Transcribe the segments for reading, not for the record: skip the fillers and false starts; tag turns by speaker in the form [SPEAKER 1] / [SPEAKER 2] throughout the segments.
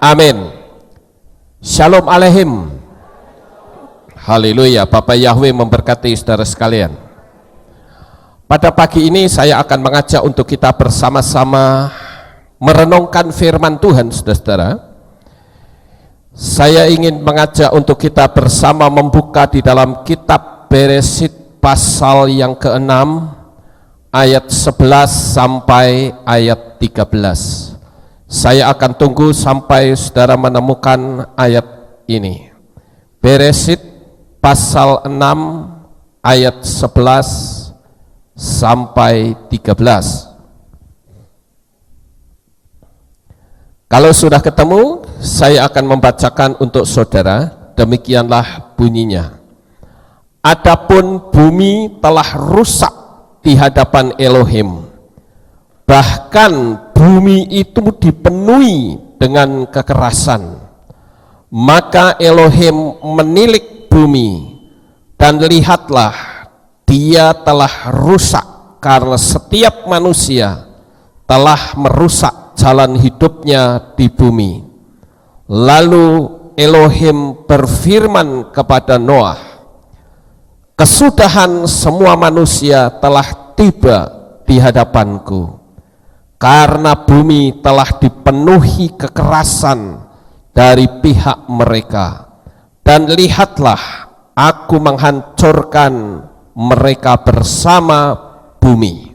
[SPEAKER 1] Amin. Shalom Aleihim. Haleluya. Bapak Yahweh memberkati saudara sekalian. Pada pagi ini saya akan mengajak untuk kita bersama-sama merenungkan firman Tuhan, saudara-saudara. Saya ingin mengajak untuk kita bersama membuka di dalam kitab Beresit pasal yang ke-6 ayat 11 sampai ayat 13. Saya akan tunggu sampai saudara menemukan ayat ini. Beresit pasal 6 ayat 11 sampai 13. Kalau sudah ketemu, saya akan membacakan untuk saudara. Demikianlah bunyinya. Adapun bumi telah rusak di hadapan Elohim, bahkan bumi itu dipenuhi dengan kekerasan. Maka Elohim menilik bumi, dan lihatlah, dia telah rusak karena setiap manusia telah merusak jalan hidupnya di bumi. Lalu Elohim berfirman kepada Noah, kesudahan semua manusia telah tiba di hadapanku, karena bumi telah dipenuhi kekerasan dari pihak mereka. Dan lihatlah, aku menghancurkan mereka bersama bumi.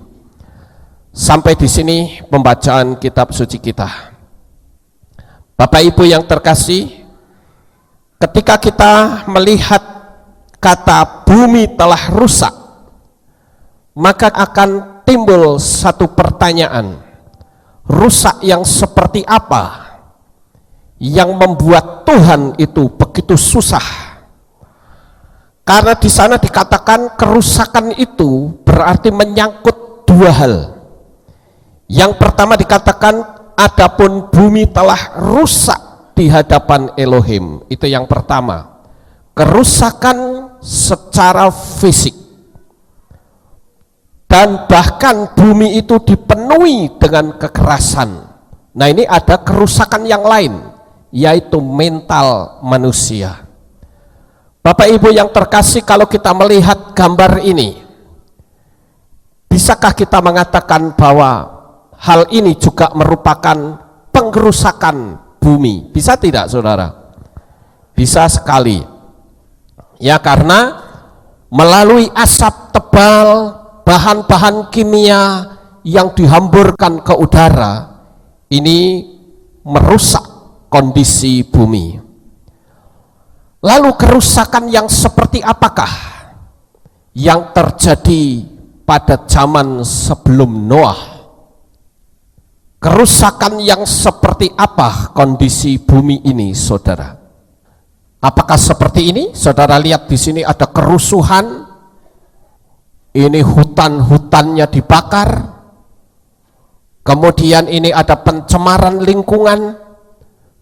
[SPEAKER 1] Sampai di sini pembacaan kitab suci kita. Bapak Ibu yang terkasih, ketika kita melihat kata bumi telah rusak, maka akan timbul satu pertanyaan. Rusak yang seperti apa yang membuat Tuhan itu begitu susah? Karena di sana dikatakan kerusakan itu berarti menyangkut dua hal. Yang pertama dikatakan, adapun bumi telah rusak di hadapan Elohim. Itu yang pertama. Kerusakan secara fisik. Dan bahkan bumi itu dipenuhi dengan kekerasan. Nah, ini ada kerusakan yang lain, yaitu mental manusia. Bapak Ibu yang terkasih, kalau kita melihat gambar ini, bisakah kita mengatakan bahwa hal ini juga merupakan pengrusakan bumi? Bisa tidak, saudara? Bisa sekali. Ya, karena melalui asap tebal, bahan-bahan kimia yang dihamburkan ke udara, ini merusak kondisi bumi. Lalu kerusakan yang seperti apakah yang terjadi pada zaman sebelum Noah? Kerusakan yang seperti apa kondisi bumi ini, saudara? Apakah seperti ini? Saudara lihat di sini ada kerusuhan. Ini hutan-hutannya dibakar. Kemudian ini ada pencemaran lingkungan.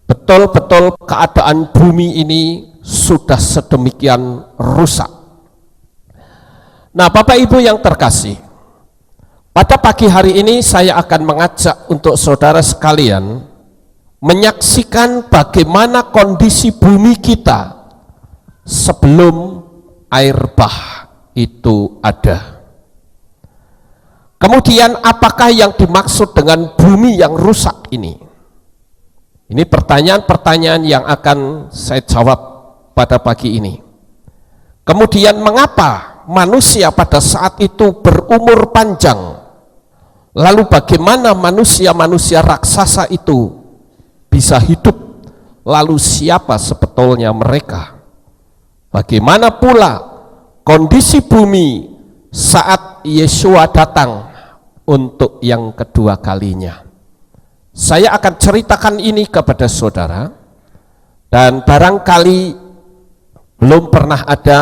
[SPEAKER 1] Betul-betul keadaan bumi ini sudah sedemikian rusak. Nah, Bapak Ibu yang terkasih, pada pagi hari ini saya akan mengajak untuk saudara sekalian menyaksikan bagaimana kondisi bumi kita sebelum air bah itu ada. Kemudian apakah yang dimaksud dengan bumi yang rusak ini? Ini pertanyaan-pertanyaan yang akan saya jawab pada pagi ini. Kemudian mengapa manusia pada saat itu berumur panjang? Lalu bagaimana manusia-manusia raksasa itu bisa hidup? Lalu siapa sebetulnya mereka? Bagaimana pula kondisi bumi saat Yesua datang untuk yang kedua kalinya? Saya akan ceritakan ini kepada saudara, dan barangkali belum pernah ada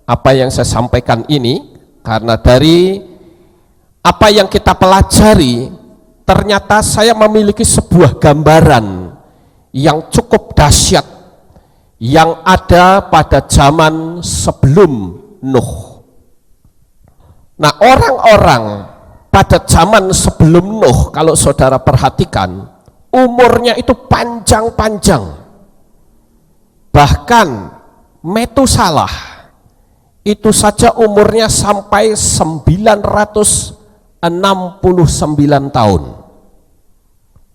[SPEAKER 1] apa yang saya sampaikan ini, karena dari apa yang kita pelajari, ternyata saya memiliki sebuah gambaran yang cukup dahsyat yang ada pada zaman sebelum Nuh. Nah, orang-orang pada zaman sebelum Nuh, kalau saudara perhatikan, umurnya itu panjang-panjang. Bahkan Metusalah itu saja umurnya sampai 969 tahun.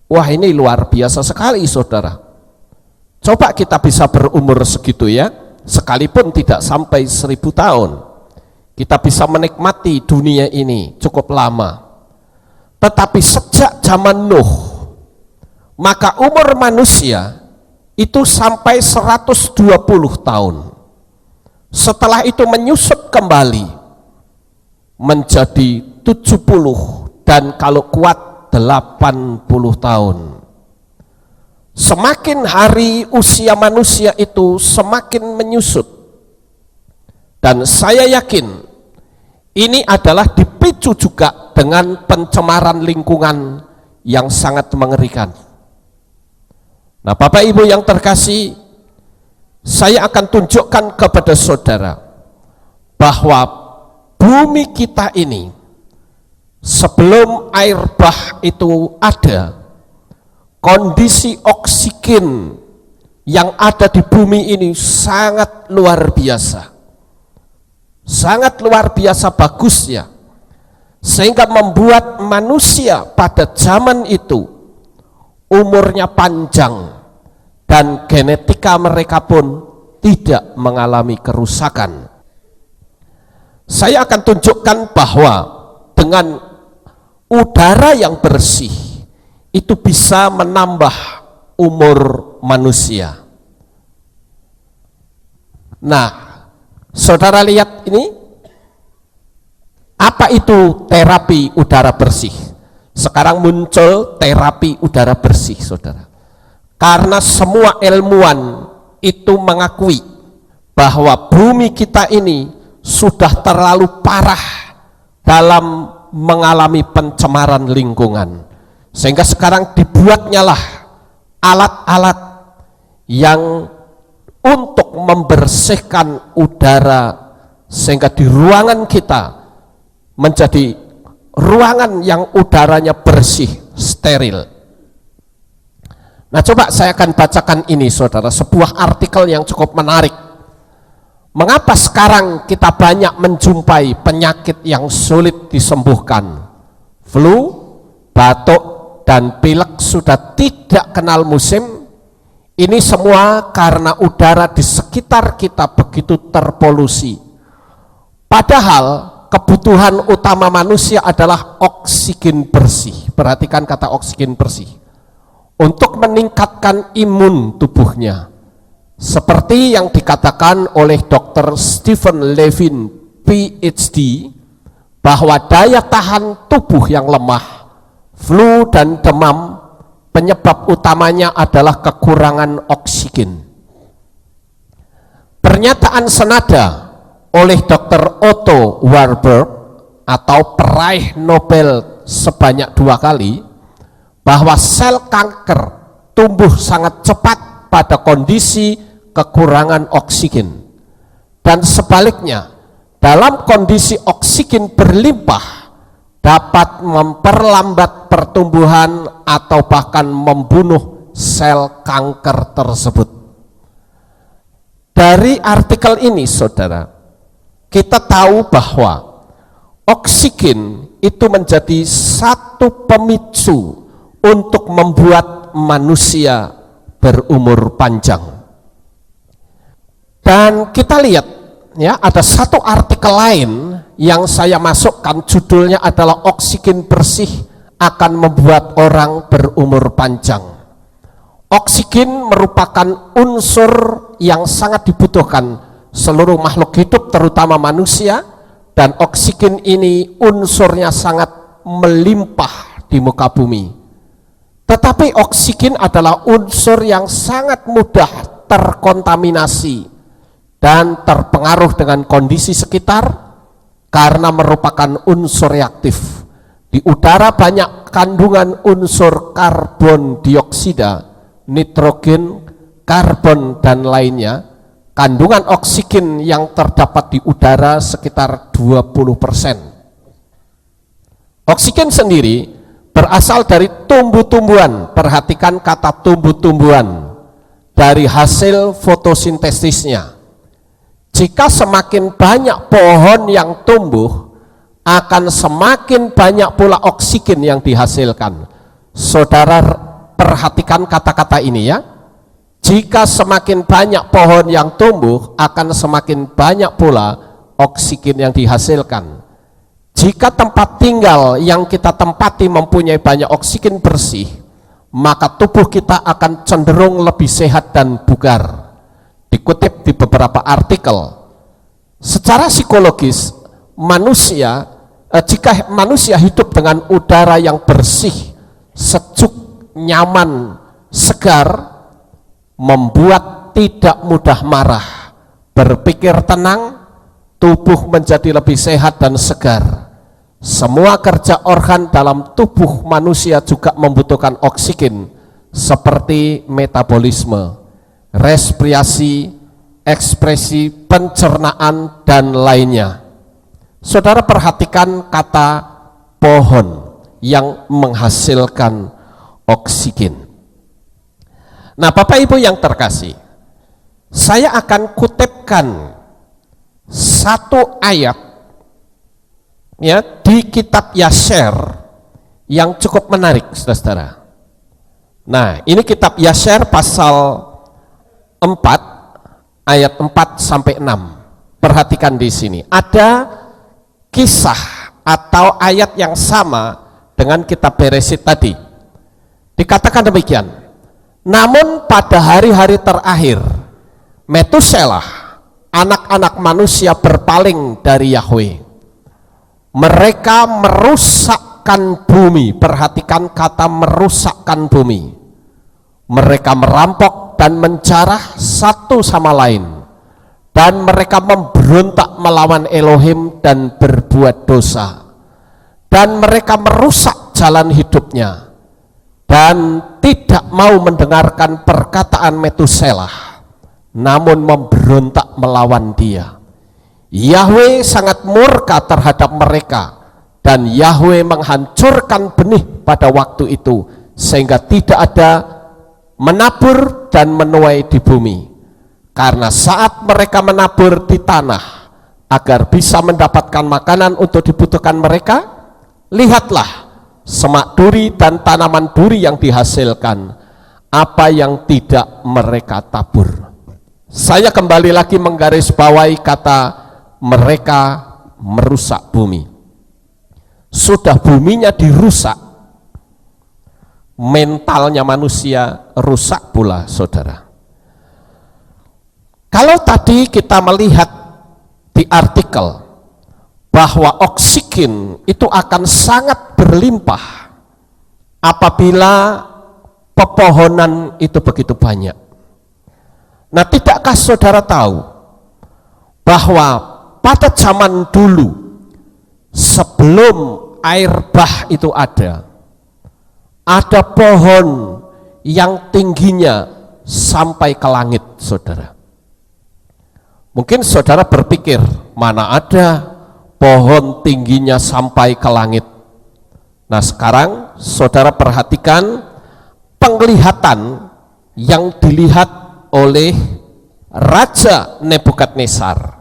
[SPEAKER 1] Wah, ini luar biasa sekali, saudara. Coba kita bisa berumur segitu ya, sekalipun tidak sampai 1000 tahun. Kita bisa menikmati dunia ini cukup lama. Tetapi sejak zaman Nuh, maka umur manusia itu sampai 120 tahun. Setelah itu menyusut kembali menjadi 70 dan kalau kuat 80 tahun. Semakin hari usia manusia itu semakin menyusut. Dan saya yakin ini adalah dipicu juga dengan pencemaran lingkungan yang sangat mengerikan. Nah, Bapak Ibu yang terkasih, saya akan tunjukkan kepada saudara bahwa bumi kita ini sebelum air bah itu ada, kondisi oksigen yang ada di bumi ini sangat luar biasa. Sangat luar biasa bagusnya. Sehingga membuat manusia pada zaman itu umurnya panjang dan genetika mereka pun tidak mengalami kerusakan. Saya akan tunjukkan bahwa dengan udara yang bersih itu bisa menambah umur manusia. Nah, saudara lihat ini, apa itu terapi udara bersih? Sekarang muncul terapi udara bersih, saudara. Karena semua ilmuwan itu mengakui bahwa bumi kita ini sudah terlalu parah dalam mengalami pencemaran lingkungan. Sehingga sekarang dibuatnyalah alat-alat yang untuk membersihkan udara sehingga di ruangan kita menjadi ruangan yang udaranya bersih, steril. Nah, coba saya akan bacakan ini, saudara, sebuah artikel yang cukup menarik. Mengapa sekarang kita banyak menjumpai penyakit yang sulit disembuhkan? Flu, batuk, dan pilek sudah tidak kenal musim. Ini semua karena udara di sekitar kita begitu terpolusi. Padahal kebutuhan utama manusia adalah oksigen bersih. Perhatikan kata oksigen bersih. Untuk meningkatkan imun tubuhnya. Seperti yang dikatakan oleh Dr. Stephen Levin, PhD, bahwa daya tahan tubuh yang lemah, flu dan demam, penyebab utamanya adalah kekurangan oksigen. Pernyataan senada oleh Dr. Otto Warburg atau peraih Nobel sebanyak 2 kali bahwa sel kanker tumbuh sangat cepat pada kondisi kekurangan oksigen, dan sebaliknya dalam kondisi oksigen berlimpah dapat memperlambat pertumbuhan atau bahkan membunuh sel kanker tersebut. Dari artikel ini, saudara, kita tahu bahwa oksigen itu menjadi satu pemicu untuk membuat manusia berumur panjang. Dan kita lihat ya, ada satu artikel lain yang saya masukkan, judulnya adalah oksigen bersih akan membuat orang berumur panjang. Oksigen merupakan unsur yang sangat dibutuhkan seluruh makhluk hidup, terutama manusia, dan oksigen ini unsurnya sangat melimpah di muka bumi. Tetapi oksigen adalah unsur yang sangat mudah terkontaminasi dan terpengaruh dengan kondisi sekitar karena merupakan unsur reaktif. Di udara banyak kandungan unsur karbon dioksida, nitrogen, karbon, dan lainnya. Kandungan oksigen yang terdapat di udara sekitar 20%. Oksigen sendiri berasal dari tumbuh-tumbuhan. Perhatikan kata tumbuh-tumbuhan, dari hasil fotosintesisnya. Jika semakin banyak pohon yang tumbuh, akan semakin banyak pula oksigen yang dihasilkan. Saudara perhatikan kata-kata ini ya. Jika semakin banyak pohon yang tumbuh, akan semakin banyak pula oksigen yang dihasilkan. Jika tempat tinggal yang kita tempati mempunyai banyak oksigen bersih, maka tubuh kita akan cenderung lebih sehat dan bugar. Dikutip di beberapa artikel, secara psikologis jika manusia hidup dengan udara yang bersih, sejuk, nyaman, segar, membuat tidak mudah marah, berpikir tenang, tubuh menjadi lebih sehat dan segar. Semua kerja organ dalam tubuh manusia juga membutuhkan oksigen, seperti metabolisme, respirasi, ekspresi, pencernaan, dan lainnya. Saudara perhatikan kata pohon yang menghasilkan oksigen. Nah, Bapak Ibu yang terkasih, saya akan kutipkan satu ayat ya di kitab Yasher yang cukup menarik, saudara. Nah, ini kitab Yasher pasal 4 ayat 4 sampai 6. Perhatikan di sini. Ada kisah atau ayat yang sama dengan kitab Beresit tadi. Dikatakan demikian. Namun pada hari-hari terakhir, Metuselah, anak-anak manusia berpaling dari Yahweh. Mereka merusakkan bumi. Perhatikan kata merusakkan bumi. Mereka merampok dan menjarah satu sama lain. Dan mereka memberontak melawan Elohim dan berbuat dosa. Dan mereka merusak jalan hidupnya. Dan tidak mau mendengarkan perkataan Metuselah, namun memberontak melawan dia. Yahweh sangat murka terhadap mereka, dan Yahweh menghancurkan benih pada waktu itu, sehingga tidak ada menabur dan menuai di bumi. Karena saat mereka menabur di tanah agar bisa mendapatkan makanan untuk dibutuhkan mereka, lihatlah semak duri dan tanaman duri yang dihasilkan, apa yang tidak mereka tabur. Saya kembali lagi menggarisbawahi kata mereka merusak bumi. Sudah buminya dirusak, mentalnya manusia rusak pula, saudara. Kalau tadi kita melihat di artikel bahwa oksigen itu akan sangat berlimpah apabila pepohonan itu begitu banyak. Nah, tidakkah saudara tahu bahwa pada zaman dulu, sebelum air bah itu ada pohon yang tingginya sampai ke langit, saudara. Mungkin saudara berpikir, mana ada pohon tingginya sampai ke langit. Nah, sekarang saudara perhatikan penglihatan yang dilihat oleh Raja Nebukadnezar.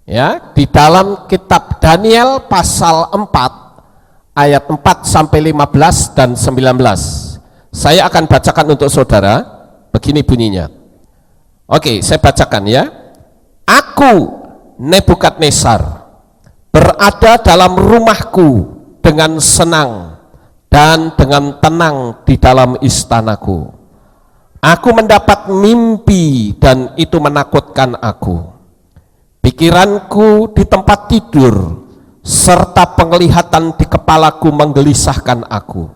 [SPEAKER 1] Ya, di dalam kitab Daniel pasal 4 ayat 4 sampai 15 dan 19. Saya akan bacakan untuk saudara, begini bunyinya. Oke, saya bacakan ya. Aku Nebukadnezar berada dalam rumahku dengan senang dan dengan tenang di dalam istanaku. Aku mendapat mimpi dan itu menakutkan aku. Pikiranku di tempat tidur serta penglihatan di kepalaku menggelisahkan aku.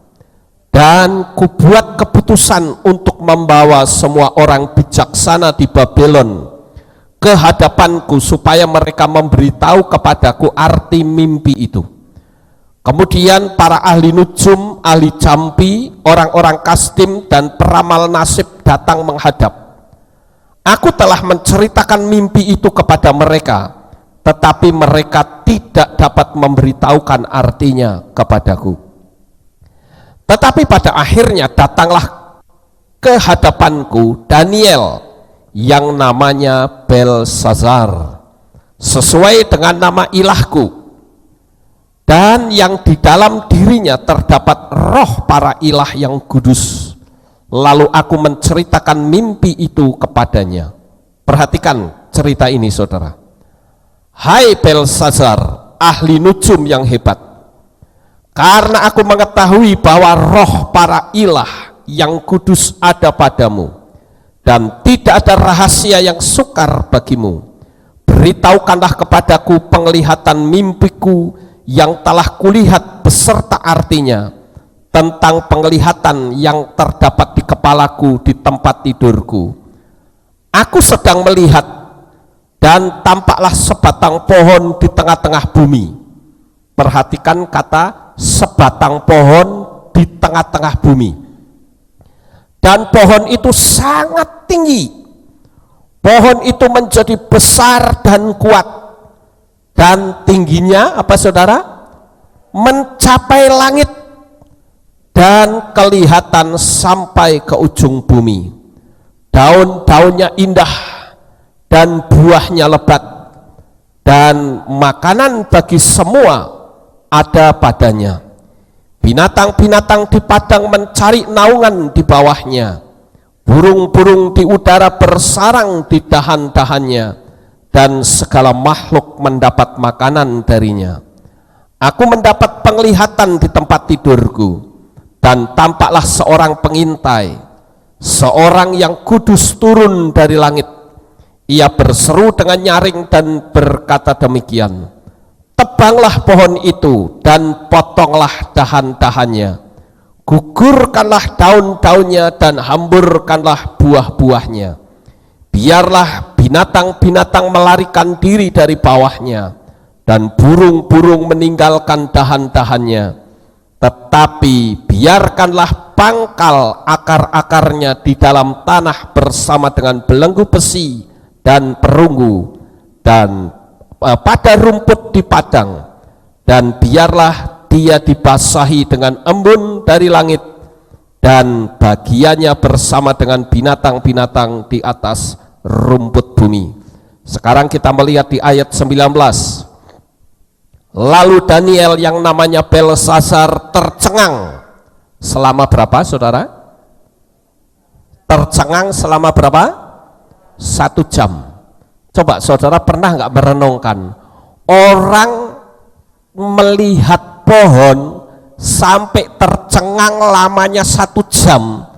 [SPEAKER 1] Dan kubuat keputusan untuk membawa semua orang bijaksana di Babylon ke hadapanku supaya mereka memberitahu kepadaku arti mimpi itu. Kemudian para ahli nujum, ahli jampi, orang-orang kastim dan peramal nasib datang menghadap. Aku telah menceritakan mimpi itu kepada mereka, tetapi mereka tidak dapat memberitahukan artinya kepadaku. Tetapi pada akhirnya datanglah ke hadapanku Daniel yang namanya Belsazar, sesuai dengan nama ilahku, dan yang di dalam dirinya terdapat roh para ilah yang kudus. Lalu aku menceritakan mimpi itu kepadanya. Perhatikan cerita ini, saudara. Hai Belsazar, ahli nujum yang hebat, karena aku mengetahui bahwa roh para ilah yang kudus ada padamu, dan tidak ada rahasia yang sukar bagimu. Beritahukanlah kepadaku penglihatan mimpiku yang telah kulihat beserta artinya, tentang penglihatan yang terdapat di kepalaku di tempat tidurku. Aku sedang melihat, dan tampaklah sebatang pohon di tengah-tengah bumi. Perhatikan kata sebatang pohon di tengah-tengah bumi. Dan pohon itu sangat tinggi. Pohon itu menjadi besar dan kuat, dan tingginya apa saudara? Mencapai langit dan kelihatan sampai ke ujung bumi. Daun-daunnya indah dan buahnya lebat, dan makanan bagi semua ada padanya. Binatang-binatang di padang mencari naungan di bawahnya. Burung-burung di udara bersarang di dahan-dahannya, dan segala makhluk mendapat makanan darinya. Aku mendapat penglihatan di tempat tidurku, dan tampaklah seorang pengintai, seorang yang kudus turun dari langit. Ia berseru dengan nyaring dan berkata demikian, tebanglah pohon itu dan potonglah dahan-dahannya, gugurkanlah daun-daunnya dan hamburkanlah buah-buahnya. Biarlah binatang-binatang melarikan diri dari bawahnya, dan burung-burung meninggalkan dahan-dahannya. Tetapi biarkanlah pangkal akar-akarnya di dalam tanah bersama dengan belenggu besi dan perunggu, dan pada rumput di padang, dan biarlah dia dibasahi dengan embun dari langit, dan bagiannya bersama dengan binatang-binatang di atas rumput bumi. Sekarang kita melihat di ayat 19. Lalu Daniel yang namanya Belsazar tercengang selama berapa saudara? Tercengang selama berapa? 1 jam. Coba saudara pernah nggak merenungkan, orang melihat pohon sampai tercengang lamanya 1 jam?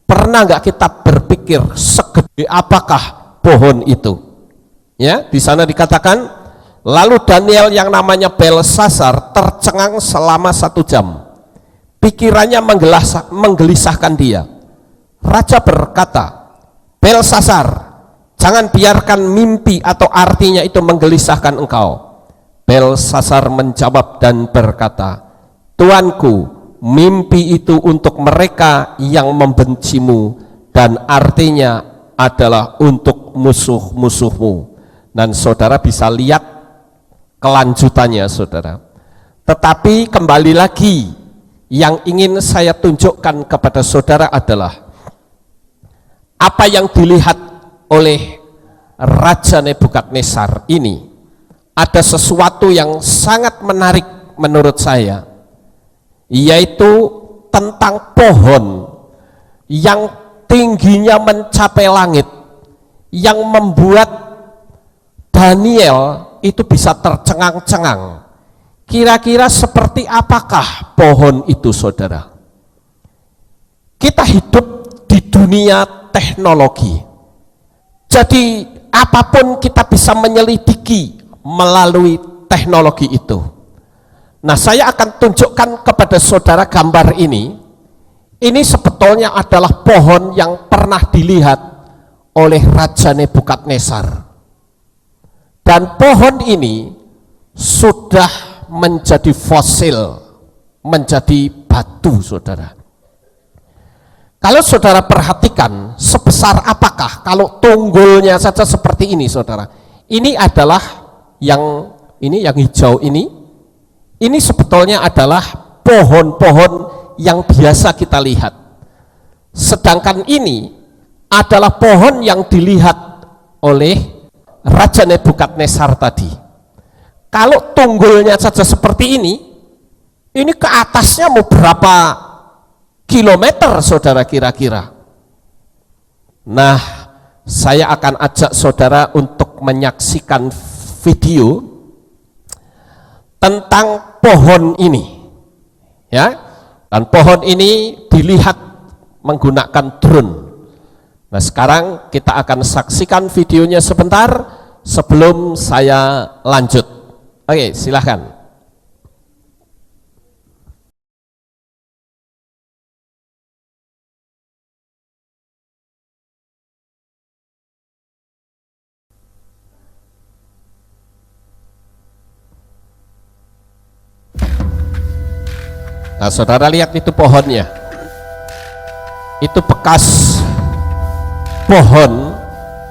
[SPEAKER 1] Pernah nggak kita berpikir segede apakah pohon itu? Ya, di sana dikatakan, lalu Daniel yang namanya Belsazar tercengang selama 1 jam. Pikirannya menggelisahkan dia. Raja berkata, Belsazar, jangan biarkan mimpi atau artinya itu menggelisahkan engkau. Belsazar menjawab dan berkata, Tuanku, mimpi itu untuk mereka yang membencimu, dan artinya adalah untuk musuh-musuhmu. Dan saudara bisa lihat kelanjutannya saudara. Tetapi kembali lagi, yang ingin saya tunjukkan kepada saudara adalah apa yang dilihat oleh Raja Nebukadnezar ini. Ada sesuatu yang sangat menarik menurut saya, yaitu tentang pohon yang tingginya mencapai langit, yang membuat Daniel itu bisa tercengang-cengang. Kira-kira seperti apakah pohon itu saudara? Kita hidup di dunia teknologi, jadi apapun kita bisa menyelidiki melalui teknologi itu. Nah, saya akan tunjukkan kepada saudara gambar ini. Ini sebetulnya adalah pohon yang pernah dilihat oleh Raja Nebukadnezar, dan pohon ini sudah menjadi fosil, menjadi batu saudara. Kalau saudara perhatikan, sebesar apakah kalau tunggulnya saja seperti ini saudara. Ini adalah yang hijau ini sebetulnya adalah pohon-pohon yang biasa kita lihat. Sedangkan ini adalah pohon yang dilihat oleh Raja Nebukadnezar tadi. Kalau tunggulnya saja seperti ini ke atasnya mau berapa kilometer saudara kira-kira? Nah, saya akan ajak saudara untuk menyaksikan video tentang pohon ini, ya. Dan pohon ini dilihat menggunakan drone. Nah, sekarang kita akan saksikan videonya sebentar sebelum saya lanjut. Oke, silahkan. Nah, saudara lihat itu pohonnya. Itu bekas pohon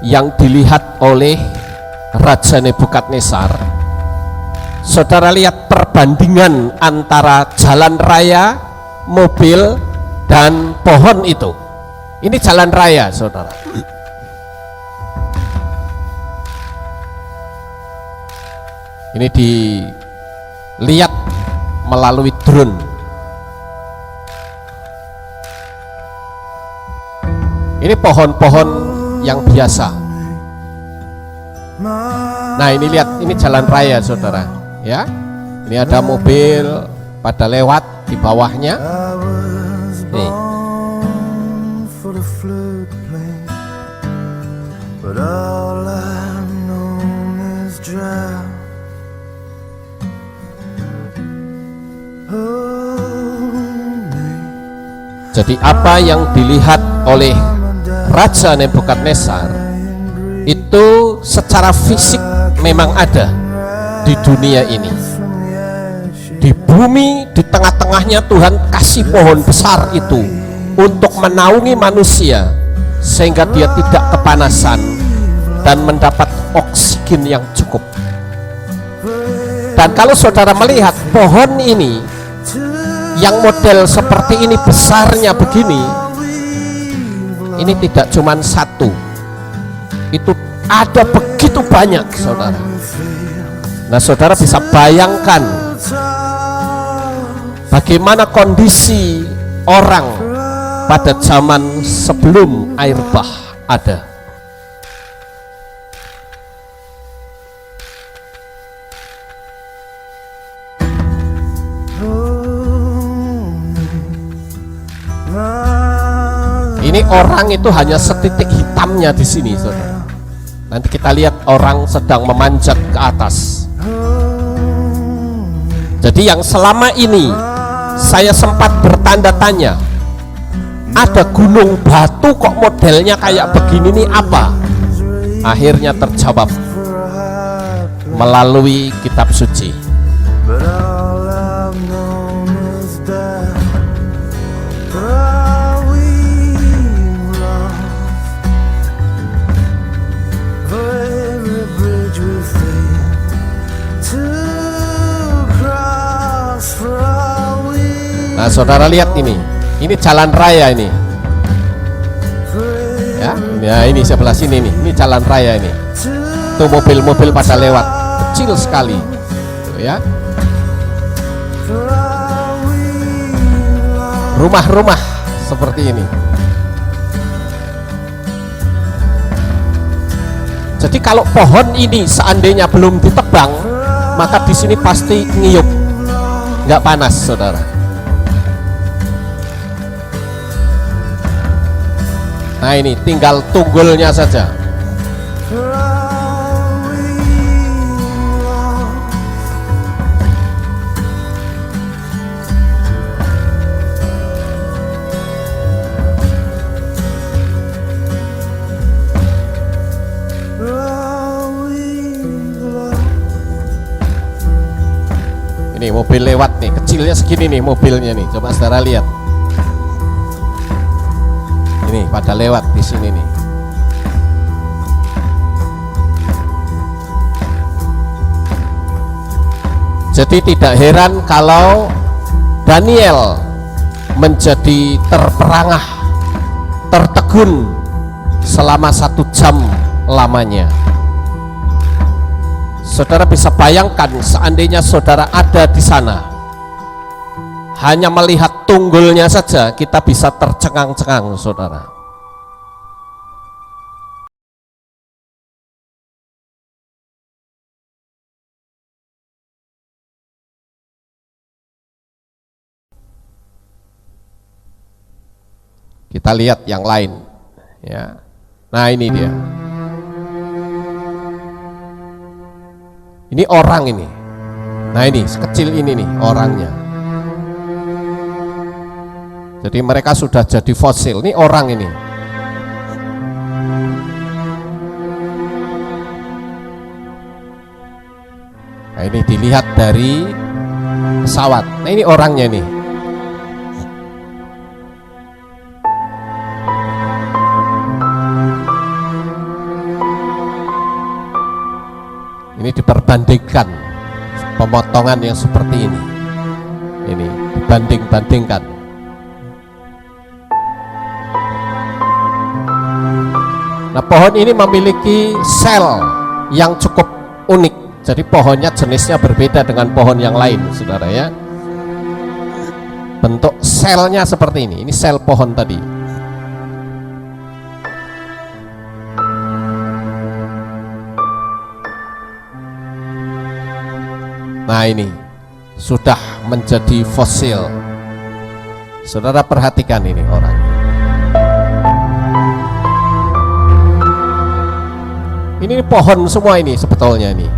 [SPEAKER 1] yang dilihat oleh Raja Nebukadnezar. Saudara lihat perbandingan antara jalan raya, mobil, dan pohon itu. Ini jalan raya, saudara. Ini dilihat melalui drone. Ini pohon-pohon yang biasa. Nah, ini lihat, ini jalan raya saudara, ya. Ini ada mobil pada lewat di bawahnya. Nih. Jadi apa yang dilihat oleh Raja Nebukadnezar itu secara fisik memang ada di dunia ini. Di bumi, di tengah-tengahnya Tuhan kasih pohon besar itu untuk menaungi manusia sehingga dia tidak kepanasan dan mendapat oksigen yang cukup. Dan kalau saudara melihat pohon ini yang model seperti ini, besarnya begini, ini tidak cuma satu, itu ada begitu banyak saudara. Nah, saudara bisa bayangkan bagaimana kondisi orang pada zaman sebelum air bah ada. Ini orang itu hanya setitik hitamnya di sini, saudara. Nanti kita lihat orang sedang memanjat ke atas. Jadi yang selama ini saya sempat bertanda tanya, ada gunung batu kok modelnya kayak begini nih apa? Akhirnya terjawab melalui kitab suci. Nah, saudara lihat ini jalan raya ini, ya. Nah, ini sebelah sini nih, ini jalan raya ini. Tuh mobil-mobil pada lewat, kecil sekali, tuh, ya. Rumah-rumah seperti ini. Jadi kalau pohon ini seandainya belum ditebang, maka di sini pasti ngiyup, nggak panas, saudara. Nah, ini tinggal tunggulnya saja. Ini mobil lewat nih, kecilnya segini nih mobilnya nih. Coba saudara lihat. Ini pada lewat di sini nih. Jadi tidak heran kalau Daniel menjadi terperangah, tertegun selama 1 jam lamanya. Saudara bisa bayangkan seandainya saudara ada di sana, hanya melihat tunggulnya saja kita bisa tercengang-cengang, saudara. Kita lihat yang lain, ya. Nah, ini dia. Ini orang ini. Nah, ini sekecil ini nih orangnya. Jadi mereka sudah jadi fosil. Ini orang ini. Nah, ini dilihat dari pesawat. Nah, ini orangnya nih. Ini diperbandingkan pemotongan yang seperti ini dibanding-bandingkan. Nah, pohon ini memiliki sel yang cukup unik. Jadi pohonnya jenisnya berbeda dengan pohon yang lain, saudara ya. Bentuk selnya seperti ini sel pohon tadi. Nah, ini sudah menjadi fosil. Saudara perhatikan ini orang. Ini pohon semua ini sebetulnya ini.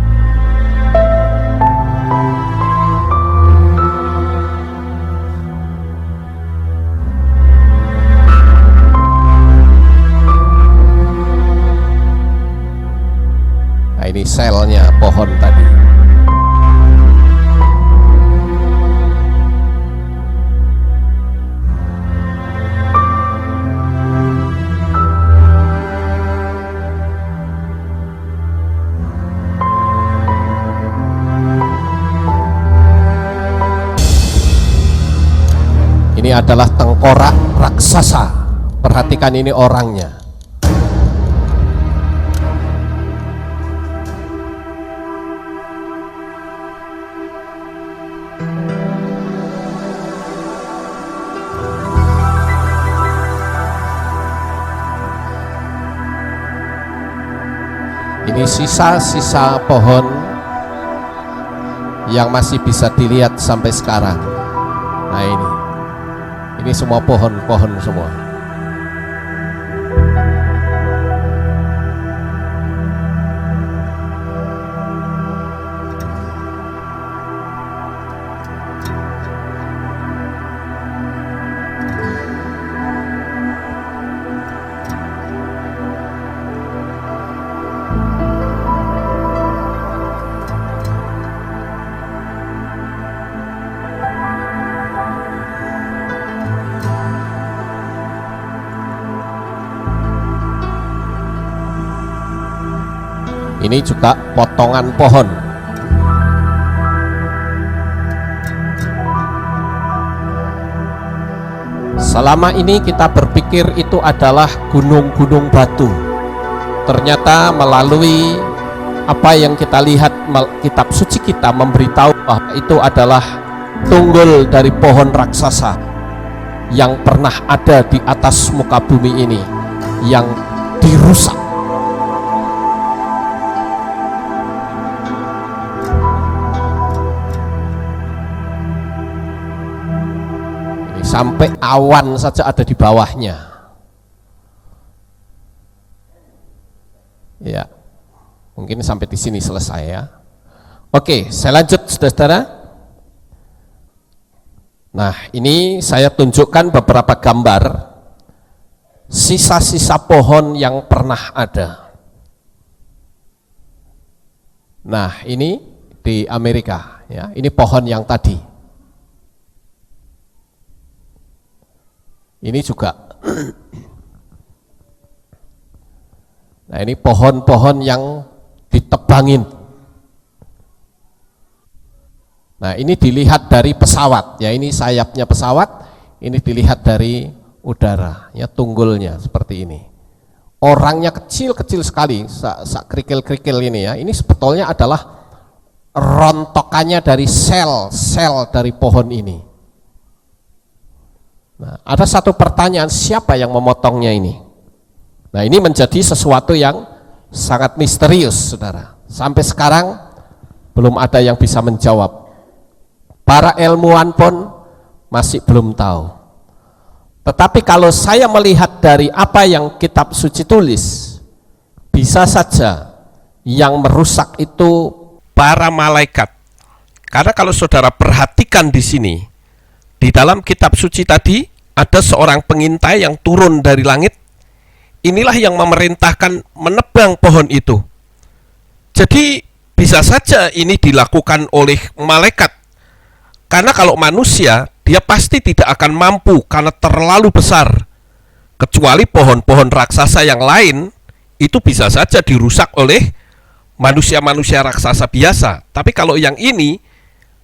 [SPEAKER 1] Nah, ini selnya pohon tadi. Ini adalah tengkorak raksasa. Perhatikan ini orangnya. Ini sisa-sisa pohon yang masih bisa dilihat sampai sekarang. Nah, ini semua pohon-pohon semua. Ini juga potongan pohon. Selama ini kita berpikir itu adalah gunung-gunung batu. Ternyata melalui apa yang kita lihat, kitab suci kita memberitahu bahwa itu adalah tunggul dari pohon raksasa yang pernah ada di atas muka bumi ini, yang dirusak. Sampai awan saja ada di bawahnya. Ya, mungkin sampai di sini selesai ya. Oke, saya lanjut, saudara-saudara. Nah, ini saya tunjukkan beberapa gambar sisa-sisa pohon yang pernah ada. Nah, ini di Amerika ya. Ini pohon yang tadi. Ini juga. Nah, ini pohon-pohon yang ditebangin. Nah, ini dilihat dari pesawat ya, ini sayapnya pesawat, Ini dilihat dari udara, ya tunggulnya seperti ini. Orangnya kecil-kecil sekali, sak kerikil-kerikil ini ya. Ini sebetulnya adalah rontokannya dari sel-sel dari pohon ini. Nah, ada satu pertanyaan, siapa yang memotongnya ini? Nah, ini menjadi sesuatu yang sangat misterius, saudara. Sampai sekarang belum ada yang bisa menjawab. Para ilmuwan pun masih belum tahu. Tetapi kalau saya melihat dari apa yang kitab suci tulis, bisa saja yang merusak itu para malaikat. Karena kalau saudara perhatikan di sini, di dalam kitab suci tadi ada seorang pengintai yang turun dari langit. Inilah yang memerintahkan menebang pohon itu. Jadi bisa saja ini dilakukan oleh malaikat. Karena kalau manusia, dia pasti tidak akan mampu karena terlalu besar. Kecuali pohon-pohon raksasa yang lain, itu bisa saja dirusak oleh manusia-manusia raksasa biasa. Tapi kalau yang ini,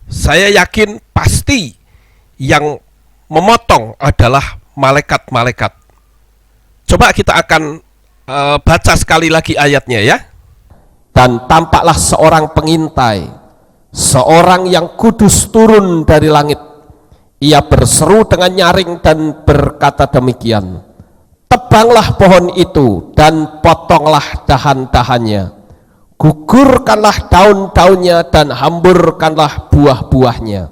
[SPEAKER 1] saya yakin pasti yang memotong adalah malaikat-malaikat. Coba kita akan baca sekali lagi ayatnya ya. Dan tampaklah seorang pengintai, seorang yang kudus turun dari langit. Ia berseru dengan nyaring dan berkata demikian, tebanglah pohon itu dan potonglah dahan-dahannya, gugurkanlah daun-daunnya dan hamburkanlah buah-buahnya.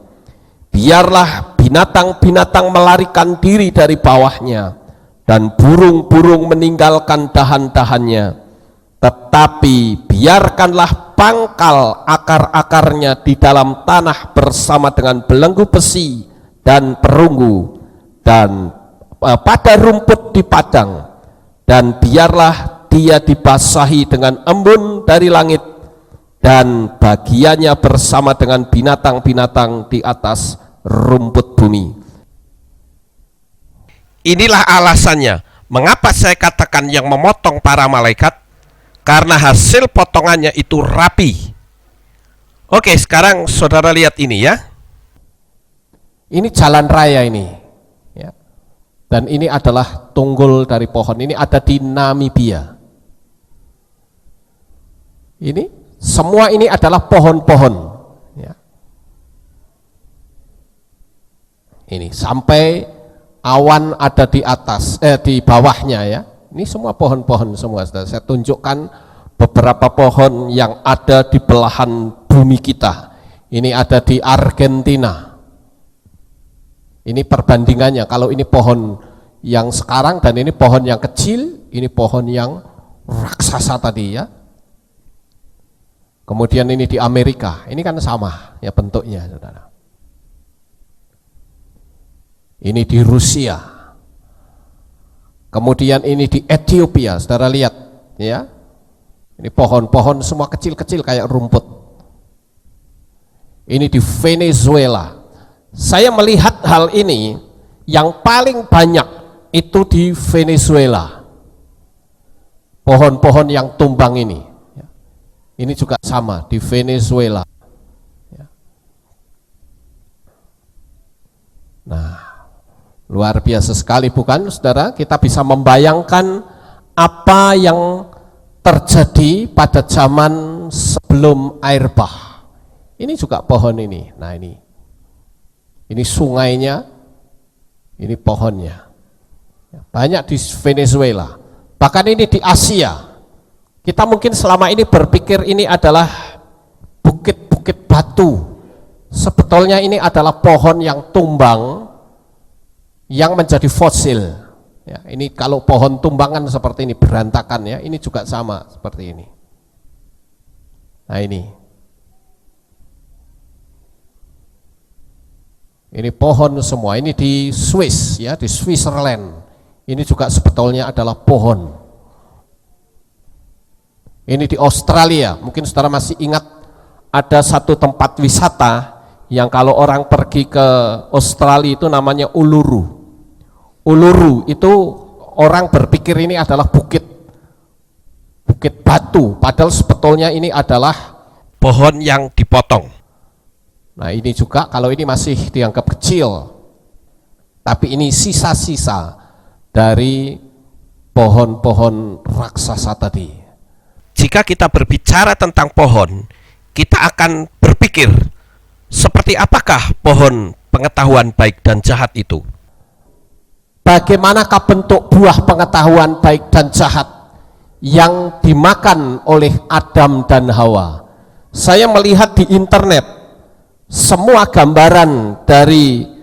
[SPEAKER 1] Biarlah binatang-binatang melarikan diri dari bawahnya dan burung-burung meninggalkan dahan-dahannya. Tetapi biarkanlah pangkal akar-akarnya di dalam tanah bersama dengan belenggu besi dan perunggu dan pada rumput di padang, dan biarlah dia dibasahi dengan embun dari langit dan bagiannya bersama dengan binatang-binatang di atas rumput bumi. Inilah alasannya mengapa saya katakan yang memotong para malaikat, karena hasil potongannya itu rapi. Oke, sekarang saudara lihat ini ya. Ini jalan raya ini ya. Dan ini adalah tunggul dari pohon. Ini ada di Namibia. Ini semua ini adalah pohon-pohon ya. Ini sampai awan ada di atas, di bawahnya ya. Ini semua pohon-pohon semua. Saya tunjukkan beberapa pohon yang ada di belahan bumi kita. Ini ada di Argentina. Ini perbandingannya, kalau ini pohon yang sekarang dan ini pohon yang kecil, ini pohon yang raksasa tadi ya. Kemudian ini di Amerika, ini kan sama ya bentuknya, saudara. Ini di Rusia. Kemudian ini di Ethiopia, saudara lihat ya. Ini pohon-pohon semua kecil-kecil kayak rumput. Ini di Venezuela. Saya melihat hal ini yang paling banyak itu di Venezuela. Pohon-pohon yang tumbang ini. Ini juga sama di Venezuela. Nah, luar biasa sekali bukan, saudara? Kita bisa membayangkan apa yang terjadi pada zaman sebelum air bah. Ini juga pohon ini. Nah, ini sungainya, ini pohonnya. Banyak di Venezuela. Bahkan ini di Asia. Kita mungkin selama ini berpikir ini adalah bukit-bukit batu. Sebetulnya ini adalah pohon yang tumbang yang menjadi fosil. Ya, ini kalau pohon tumbangan seperti ini berantakan ya, ini juga sama seperti ini. Nah ini pohon semua, ini di Swiss ya, di Switzerland. Ini juga sebetulnya adalah pohon. Ini di Australia, mungkin saudara masih ingat ada satu tempat wisata yang kalau orang pergi ke Australia itu namanya Uluru. Uluru itu orang berpikir ini adalah bukit batu, padahal sebetulnya ini adalah pohon yang dipotong. Nah ini juga kalau ini masih dianggap kecil, Tapi ini sisa-sisa dari pohon-pohon raksasa tadi. Jika kita berbicara tentang pohon, kita akan berpikir seperti apakah pohon pengetahuan baik dan jahat itu? Bagaimanakah bentuk buah pengetahuan baik dan jahat yang dimakan oleh Adam dan Hawa? Saya melihat di internet semua gambaran dari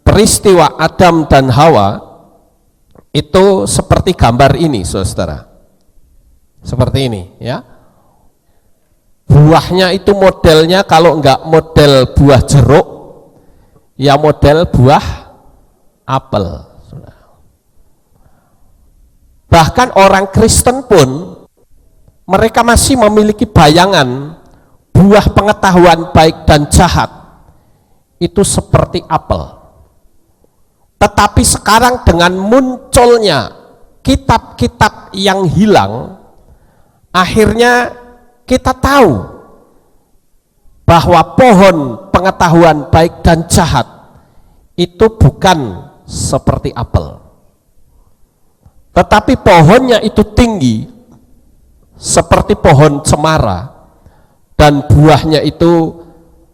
[SPEAKER 1] peristiwa Adam dan Hawa itu seperti gambar ini, saudara. Seperti ini, ya. Buahnya itu modelnya kalau enggak model buah jeruk, ya model buah apel. Bahkan orang Kristen pun mereka masih memiliki bayangan buah pengetahuan baik dan jahat itu seperti apel. Tetapi sekarang dengan munculnya kitab-kitab yang hilang, akhirnya kita tahu bahwa pohon pengetahuan baik dan jahat itu bukan seperti apel, tetapi pohonnya itu tinggi seperti pohon cemara dan buahnya itu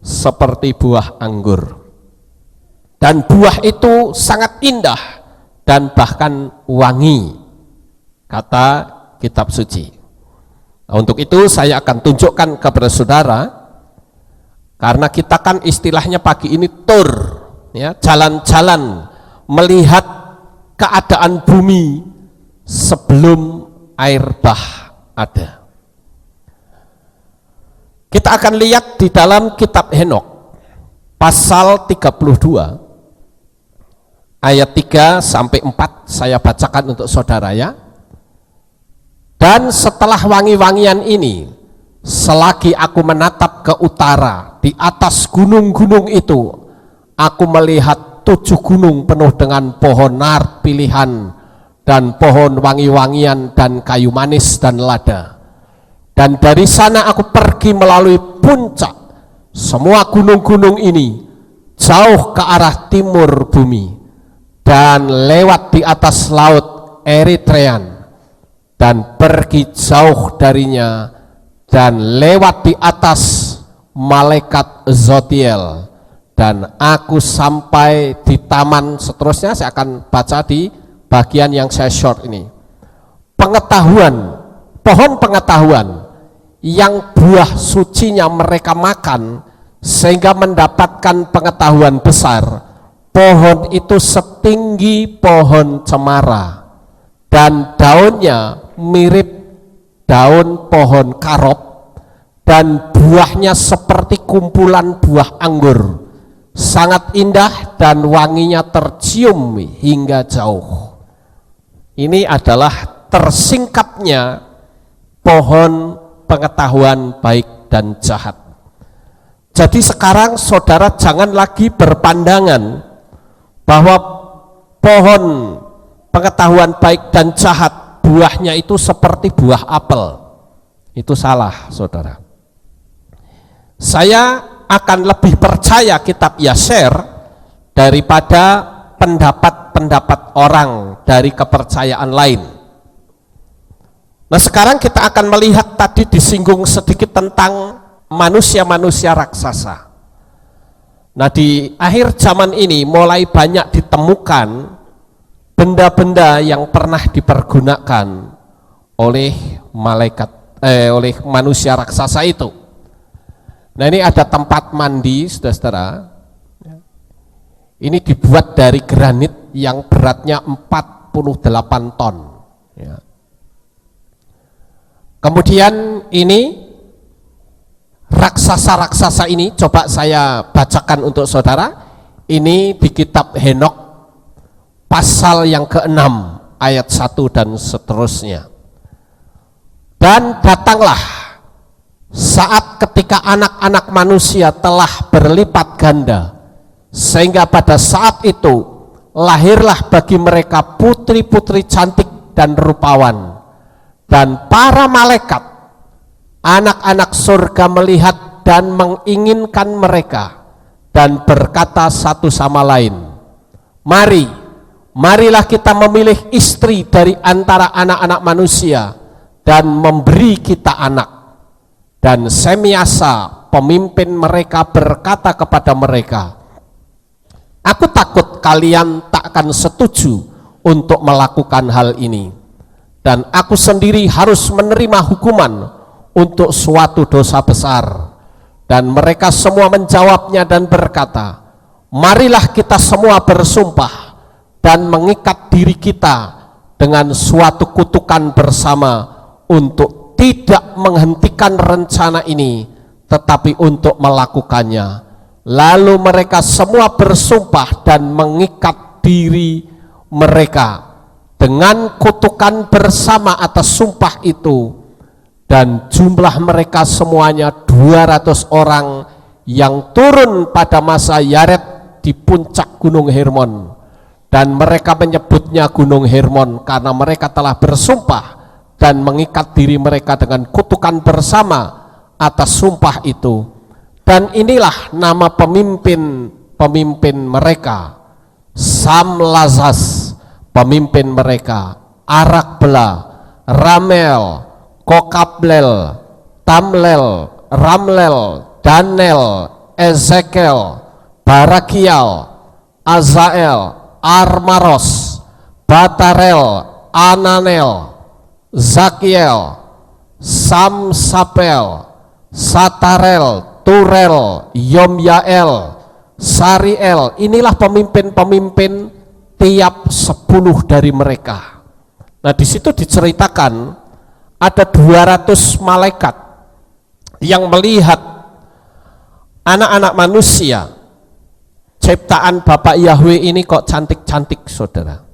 [SPEAKER 1] seperti buah anggur, dan buah itu sangat indah dan bahkan wangi, kata kitab suci. Nah, untuk itu saya akan tunjukkan kepada saudara, karena kita kan istilahnya pagi ini tur, ya, jalan-jalan melihat keadaan bumi sebelum air bah ada. Kita akan lihat di dalam kitab Henok pasal 32 ayat 3 sampai 4, saya bacakan untuk saudara, ya. Dan setelah wangi-wangian ini, selagi aku menatap ke utara, di atas gunung-gunung itu, aku melihat 7 gunung penuh dengan pohon nard pilihan, dan pohon wangi-wangian, dan kayu manis, dan lada. Dan dari sana aku pergi melalui puncak semua gunung-gunung ini, jauh ke arah timur bumi, dan lewat di atas laut Eritrean, dan pergi jauh darinya, dan lewat di atas malaikat Zotiel, dan aku sampai di taman. Seterusnya saya akan baca di bagian yang saya short ini. Pengetahuan, pohon pengetahuan yang buah sucinya mereka makan sehingga mendapatkan pengetahuan besar. Pohon itu setinggi pohon cemara dan daunnya mirip daun pohon karop, dan buahnya seperti kumpulan buah anggur, sangat indah dan wanginya tercium hingga jauh. Ini adalah tersingkapnya pohon pengetahuan baik dan jahat. Jadi sekarang saudara jangan lagi berpandangan bahwa pohon pengetahuan baik dan jahat buahnya itu seperti buah apel. Itu salah, saudara. Saya akan lebih percaya kitab Yaser daripada pendapat-pendapat orang dari kepercayaan lain. Nah, sekarang kita akan melihat, tadi disinggung sedikit tentang manusia-manusia raksasa. Nah, di akhir zaman ini mulai banyak ditemukan benda-benda yang pernah dipergunakan oleh oleh manusia raksasa itu. Nah, ini ada tempat mandi, saudara-saudara. Ini dibuat dari granit yang beratnya 48 ton. Ya. Kemudian ini raksasa-raksasa ini, coba saya bacakan untuk saudara. Ini di kitab Henok pasal yang ke-6 ayat 1 dan seterusnya. Dan datanglah saat ketika anak-anak manusia telah berlipat ganda, sehingga pada saat itu lahirlah bagi mereka putri-putri cantik dan rupawan, dan para malaikat anak-anak surga melihat dan menginginkan mereka, dan berkata satu sama lain, marilah kita memilih istri dari antara anak-anak manusia dan memberi kita anak. Dan Semiasa, pemimpin mereka, berkata kepada mereka, aku takut kalian tak akan setuju untuk melakukan hal ini, dan aku sendiri harus menerima hukuman untuk suatu dosa besar. Dan mereka semua menjawabnya dan berkata, marilah kita semua bersumpah dan mengikat diri kita dengan suatu kutukan bersama untuk tidak menghentikan rencana ini, tetapi untuk melakukannya. Lalu mereka semua bersumpah dan mengikat diri mereka dengan kutukan bersama atas sumpah itu, dan jumlah mereka semuanya 200 orang yang turun pada masa Yared di puncak Gunung Hermon. Dan mereka menyebutnya Gunung Hermon karena mereka telah bersumpah dan mengikat diri mereka dengan kutukan bersama atas sumpah itu. Dan inilah nama pemimpin mereka: Samlazas pemimpin mereka, Arakbela, Ramel, Kokablel, Tamlel, Ramlel, Danel, Ezekiel, Barakial, Azael, Armaros, Batarel, Ananel, Zakiel, Samsapel, Satarel, Turel, Yomyael, Sariel. Inilah pemimpin-pemimpin tiap 10 dari mereka. Nah, di situ diceritakan ada 200 malaikat yang melihat anak-anak manusia ciptaan Bapak Yahweh ini kok cantik-cantik, saudara.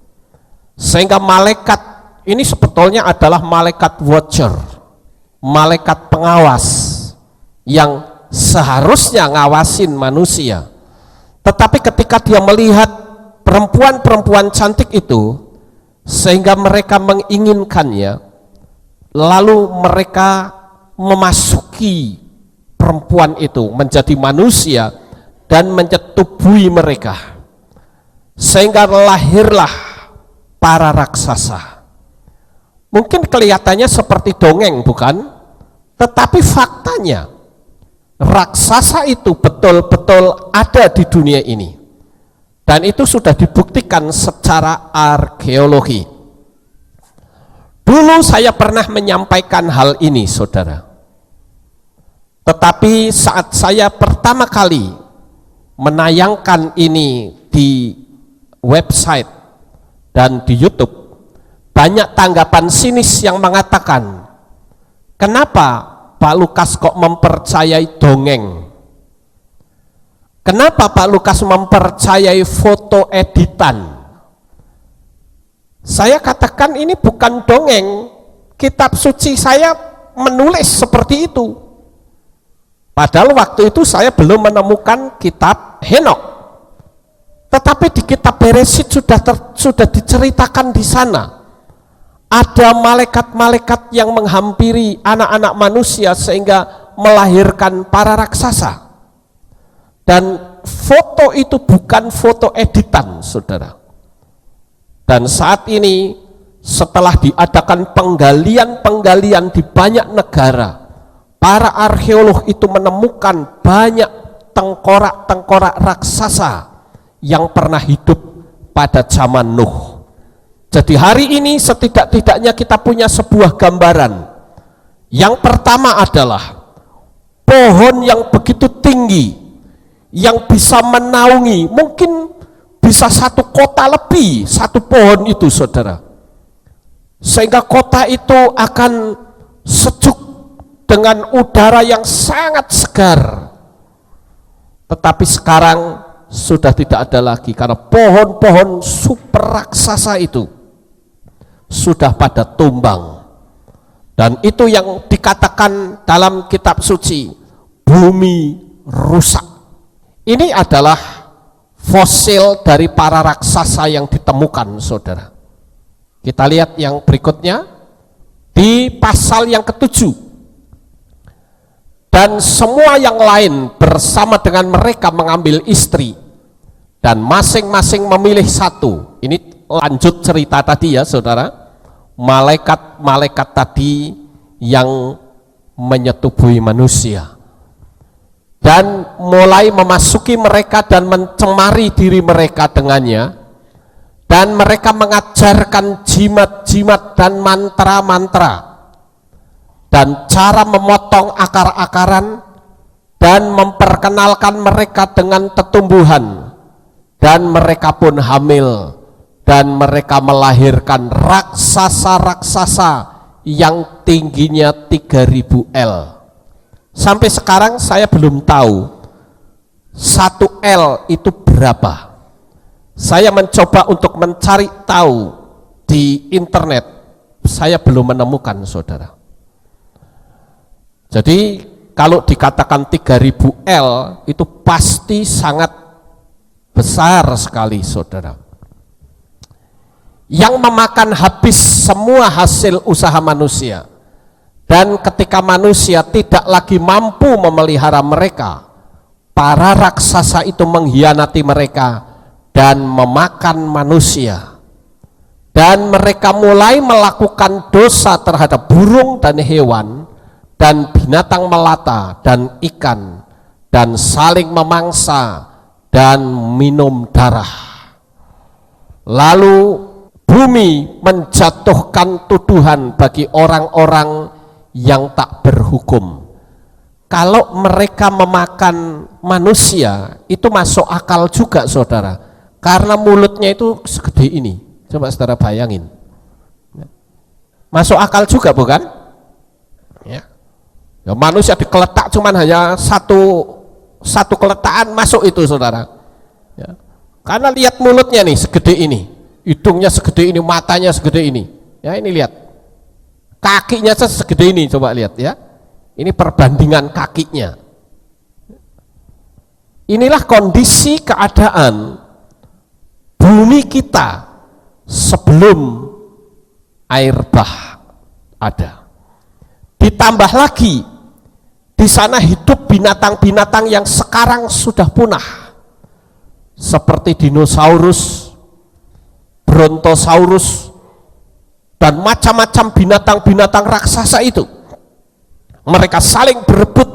[SPEAKER 1] Sehingga malaikat ini sebetulnya adalah malaikat watcher, malaikat pengawas yang seharusnya ngawasin manusia. Tetapi ketika dia melihat perempuan-perempuan cantik itu, sehingga mereka menginginkannya, lalu mereka memasuki perempuan itu menjadi manusia dan menyetubuhi mereka, sehingga lahirlah para raksasa. Mungkin kelihatannya seperti dongeng, bukan? Tetapi faktanya raksasa itu betul-betul ada di dunia ini, dan itu sudah dibuktikan secara arkeologi. Dulu saya pernah menyampaikan hal ini, saudara, tetapi saat saya pertama kali menayangkan ini di website dan di YouTube, banyak tanggapan sinis yang mengatakan, kenapa Pak Lukas kok mempercayai dongeng? Kenapa Pak Lukas mempercayai foto editan? Saya katakan ini bukan dongeng, kitab suci saya menulis seperti itu. Padahal waktu itu saya belum menemukan kitab Henok. Tetapi di kitab Beresit sudah diceritakan di sana. Ada malaikat-malaikat yang menghampiri anak-anak manusia sehingga melahirkan para raksasa. Dan foto itu bukan foto editan, saudara. Dan saat ini setelah diadakan penggalian-penggalian di banyak negara, para arkeolog itu menemukan banyak tengkorak-tengkorak raksasa yang pernah hidup pada zaman Nuh. Jadi hari ini setidak-tidaknya kita punya sebuah gambaran. Yang pertama adalah pohon yang begitu tinggi, yang bisa menaungi, mungkin bisa satu kota lebih, satu pohon itu, saudara. Sehingga kota itu akan sejuk dengan udara yang sangat segar. Tetapi sekarang sudah tidak ada lagi, karena pohon-pohon super raksasa itu sudah pada tumbang. Dan itu yang dikatakan dalam kitab suci, bumi rusak. Ini adalah fosil dari para raksasa yang ditemukan, saudara. Kita lihat yang berikutnya di pasal yang ke-7. Dan semua yang lain bersama dengan mereka mengambil istri, dan masing-masing memilih satu. Ini lanjut cerita tadi ya saudara, malaikat-malaikat tadi yang menyetubuhi manusia dan mulai memasuki mereka dan mencemari diri mereka dengannya, dan mereka mengajarkan jimat-jimat dan mantra-mantra dan cara memotong akar-akaran dan memperkenalkan mereka dengan tetumbuhan, dan mereka pun hamil dan mereka melahirkan raksasa-raksasa yang tingginya 3000 L. Sampai sekarang saya belum tahu 1 L itu berapa. Saya mencoba untuk mencari tahu di internet, saya belum menemukan saudara. Jadi kalau dikatakan 3000 L itu pasti sangat besar sekali saudara, yang memakan habis semua hasil usaha manusia. Dan ketika manusia tidak lagi mampu memelihara mereka, para raksasa itu mengkhianati mereka dan memakan manusia, dan mereka mulai melakukan dosa terhadap burung dan hewan dan binatang melata dan ikan, dan saling memangsa dan minum darah. Lalu bumi menjatuhkan tuduhan bagi orang-orang yang tak berhukum. Kalau mereka memakan manusia, itu masuk akal juga saudara, karena mulutnya itu segede ini. Coba saudara bayangin, masuk akal juga bukan? Ya, manusia dikeletak cuman hanya satu keletakan masuk itu saudara ya. Karena lihat mulutnya nih segede ini, hidungnya segede ini, matanya segede ini ya, ini lihat kakinya segede ini, coba lihat ya, ini perbandingan kakinya. Inilah kondisi keadaan bumi kita sebelum air bah ada. Ditambah lagi di sana hidup binatang-binatang yang sekarang sudah punah, seperti dinosaurus, brontosaurus, dan macam-macam binatang-binatang raksasa itu. Mereka saling berebut,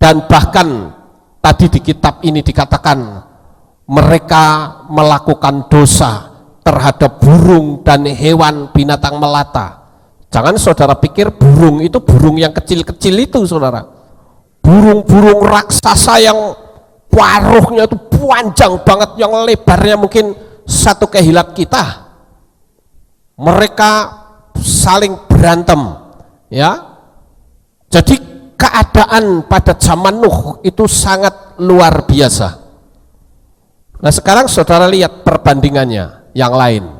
[SPEAKER 1] dan bahkan tadi di kitab ini dikatakan mereka melakukan dosa terhadap burung dan hewan binatang melata. Jangan saudara pikir burung itu burung yang kecil-kecil itu saudara, burung-burung raksasa yang paruhnya itu panjang banget, yang lebarnya mungkin satu kehilat kita. Mereka saling berantem ya. Jadi keadaan pada zaman Nuh itu sangat luar biasa. Nah sekarang saudara lihat perbandingannya yang lain.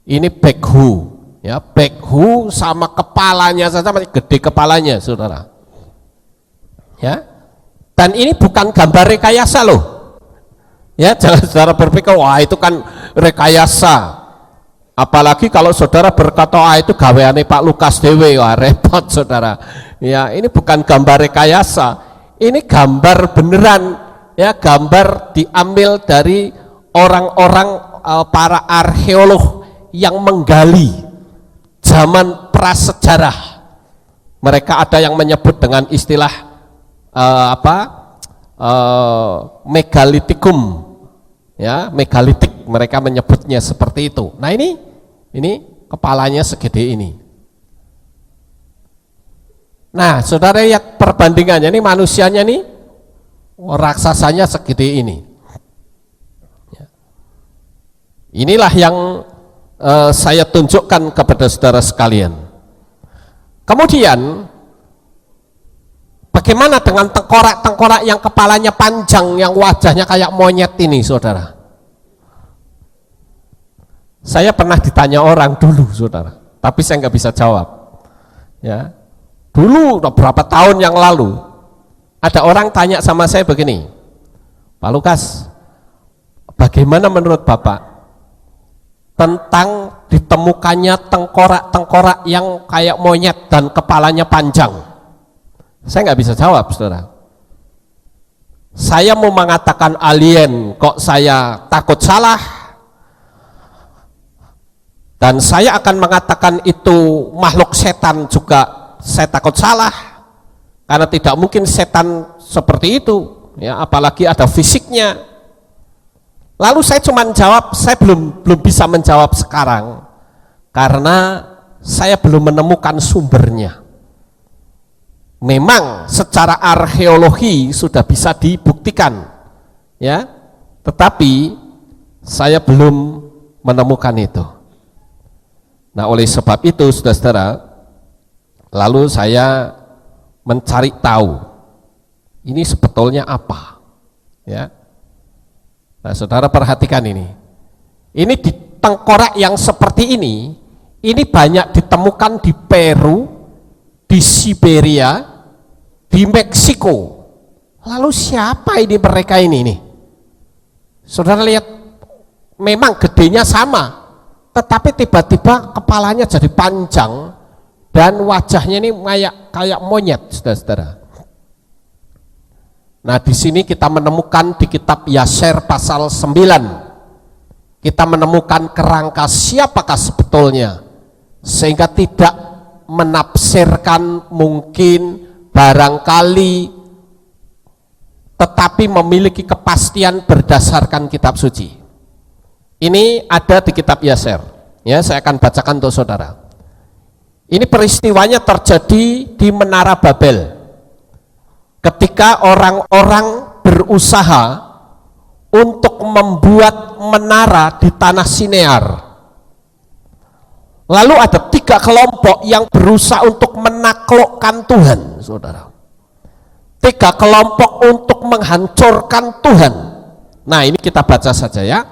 [SPEAKER 1] Ini backhoe ya, backhoe sama kepalanya saja masih gede kepalanya saudara ya. Dan ini bukan gambar rekayasa loh ya, jangan saudara berpikir wah itu kan rekayasa. Apalagi kalau saudara berkata itu gaweane Pak Lukas dewe, wah repot saudara ya. Ini bukan gambar rekayasa, ini gambar beneran ya, gambar diambil dari orang-orang para arkeolog yang menggali zaman prasejarah. Mereka ada yang menyebut dengan istilah megalitikum ya, megalitik, mereka menyebutnya seperti itu. Nah ini kepalanya segede ini. Nah saudara lihat perbandingannya, ini manusianya nih raksasanya segede ini. Inilah yang saya tunjukkan kepada saudara sekalian. Kemudian bagaimana dengan tengkorak-tengkorak yang kepalanya panjang, yang wajahnya kayak monyet ini saudara? Saya pernah ditanya orang dulu saudara, tapi saya nggak bisa jawab ya. Dulu beberapa tahun yang lalu ada orang tanya sama saya begini, Pak Lukas, bagaimana menurut Bapak tentang ditemukannya tengkorak-tengkorak yang kayak monyet dan kepalanya panjang? Saya nggak bisa jawab saudara. Saya mau mengatakan alien, kok saya takut salah? Dan saya akan mengatakan itu makhluk setan juga saya takut salah, karena tidak mungkin setan seperti itu, ya, apalagi ada fisiknya. Lalu saya cuma jawab, saya belum bisa menjawab sekarang karena saya belum menemukan sumbernya. Memang secara arkeologi sudah bisa dibuktikan, ya, tetapi saya belum menemukan itu. Nah, oleh sebab itu, saudara-saudara, lalu saya mencari tahu ini sebetulnya apa, ya. Nah, saudara perhatikan ini di tengkorak yang seperti ini banyak ditemukan di Peru, di Siberia, di Meksiko. Lalu siapa ini mereka ini nih? Saudara lihat, memang gedenya sama, tetapi tiba-tiba kepalanya jadi panjang dan wajahnya ini kayak monyet, saudara-saudara. Nah, di sini kita menemukan di kitab Yaser pasal 9, kita menemukan kerangka siapakah sebetulnya, sehingga tidak menafsirkan mungkin barangkali, tetapi memiliki kepastian berdasarkan kitab suci. Ini ada di kitab Yaser, ya, saya akan bacakan untuk saudara. Ini peristiwanya terjadi di Menara Babel, ketika orang-orang berusaha untuk membuat menara di tanah Sinear. Lalu ada 3 kelompok yang berusaha untuk menaklukkan Tuhan, saudara. 3 kelompok untuk menghancurkan Tuhan. Nah, ini kita baca saja, ya.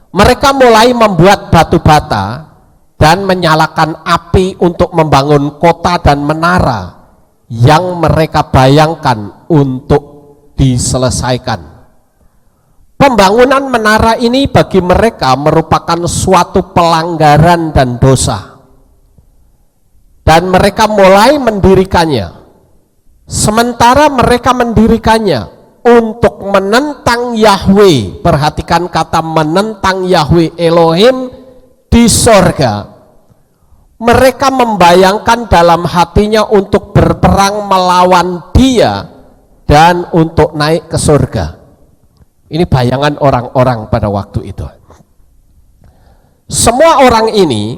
[SPEAKER 1] Mereka mulai membuat batu bata dan menyalakan api untuk membangun kota dan menara yang mereka bayangkan untuk diselesaikan. Pembangunan menara ini bagi mereka merupakan suatu pelanggaran dan dosa, dan mereka mulai mendirikannya. Sementara mereka mendirikannya untuk menentang Yahweh, perhatikan kata menentang Yahweh Elohim di sorga, mereka membayangkan dalam hatinya untuk berperang melawan Dia dan untuk naik ke surga. Ini bayangan orang-orang pada waktu itu. Semua orang ini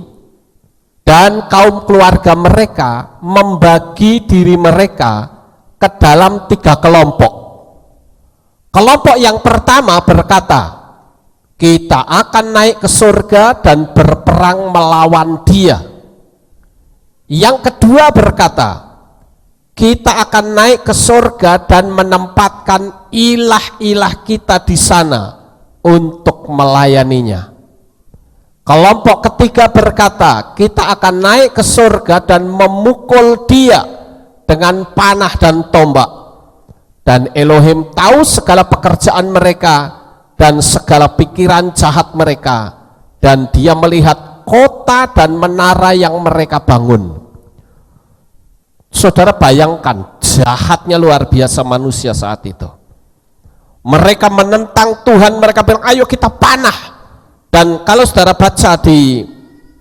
[SPEAKER 1] dan kaum keluarga mereka membagi diri mereka ke dalam 3 kelompok. Kelompok yang pertama berkata, kita akan naik ke surga dan berperang melawan Dia. Yang kedua berkata, kita akan naik ke surga dan menempatkan ilah-ilah kita di sana untuk melayaninya. Kelompok ketiga berkata, kita akan naik ke surga dan memukul Dia dengan panah dan tombak. Dan Elohim tahu segala pekerjaan mereka dan segala pikiran jahat mereka, dan Dia melihat kota dan menara yang mereka bangun. Saudara bayangkan, jahatnya luar biasa manusia saat itu. Mereka menentang Tuhan, mereka bilang ayo kita panah. Dan kalau saudara baca di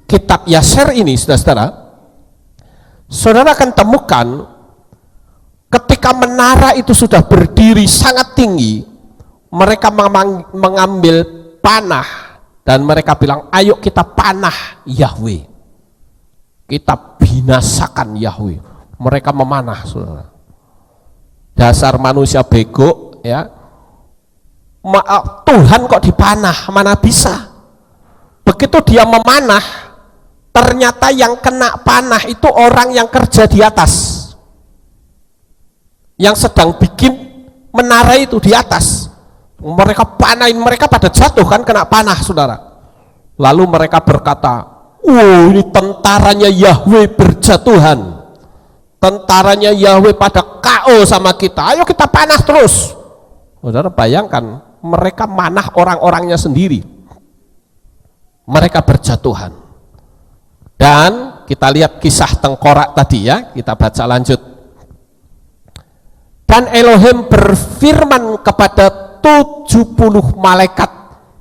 [SPEAKER 1] kitab Yaser ini, saudara akan temukan ketika menara itu sudah berdiri sangat tinggi, mereka mengambil panah dan mereka bilang ayo kita panah Yahweh, kita binasakan Yahweh. Mereka memanah, saudara. Dasar manusia bego, ya. Tuhan kok dipanah, mana bisa. Begitu dia memanah, ternyata yang kena panah itu orang yang kerja di atas, yang sedang bikin menara itu di atas. Mereka panahin, mereka pada jatuh kan, kena panah, saudara. Lalu mereka berkata, ini tentaranya Yahweh berjatuhan, tentaranya Yahweh pada KO sama kita, ayo kita panah terus. Saudara bayangkan, mereka manah orang-orangnya sendiri, mereka berjatuhan. Dan kita lihat kisah tengkorak tadi, ya, kita baca lanjut. Dan Elohim berfirman kepada 70 malaikat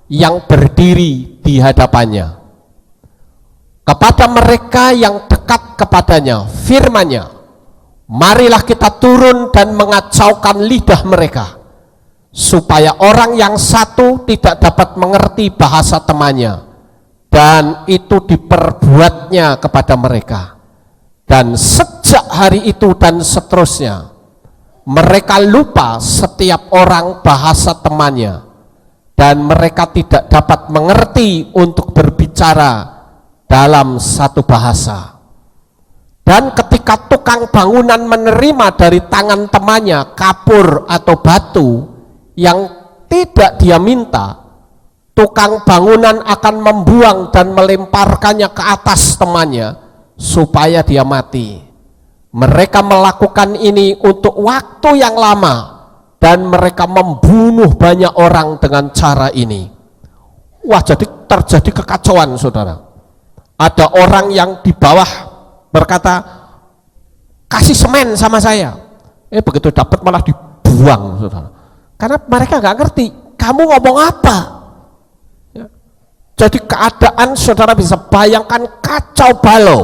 [SPEAKER 1] yang berdiri di hadapannya, kepada mereka yang dekat kepadanya, firman-Nya, marilah kita turun dan mengacaukan lidah mereka, supaya orang yang satu tidak dapat mengerti bahasa temannya, dan itu diperbuatnya kepada mereka. Dan sejak hari itu dan seterusnya, mereka lupa setiap orang bahasa temannya, dan mereka tidak dapat mengerti untuk berbicara dalam satu bahasa. Dan ketika tukang bangunan menerima dari tangan temannya kapur atau batu yang tidak dia minta, tukang bangunan akan membuang dan melemparkannya ke atas temannya supaya dia mati. Mereka melakukan ini untuk waktu yang lama, dan mereka membunuh banyak orang dengan cara ini. Wah, jadi terjadi kekacauan, saudara. Ada orang yang di bawah berkata, kasih semen sama saya. Begitu dapat malah dibuang, saudara. Karena mereka nggak ngerti, kamu ngomong apa? Ya. Jadi keadaan, saudara bisa bayangkan, kacau balau.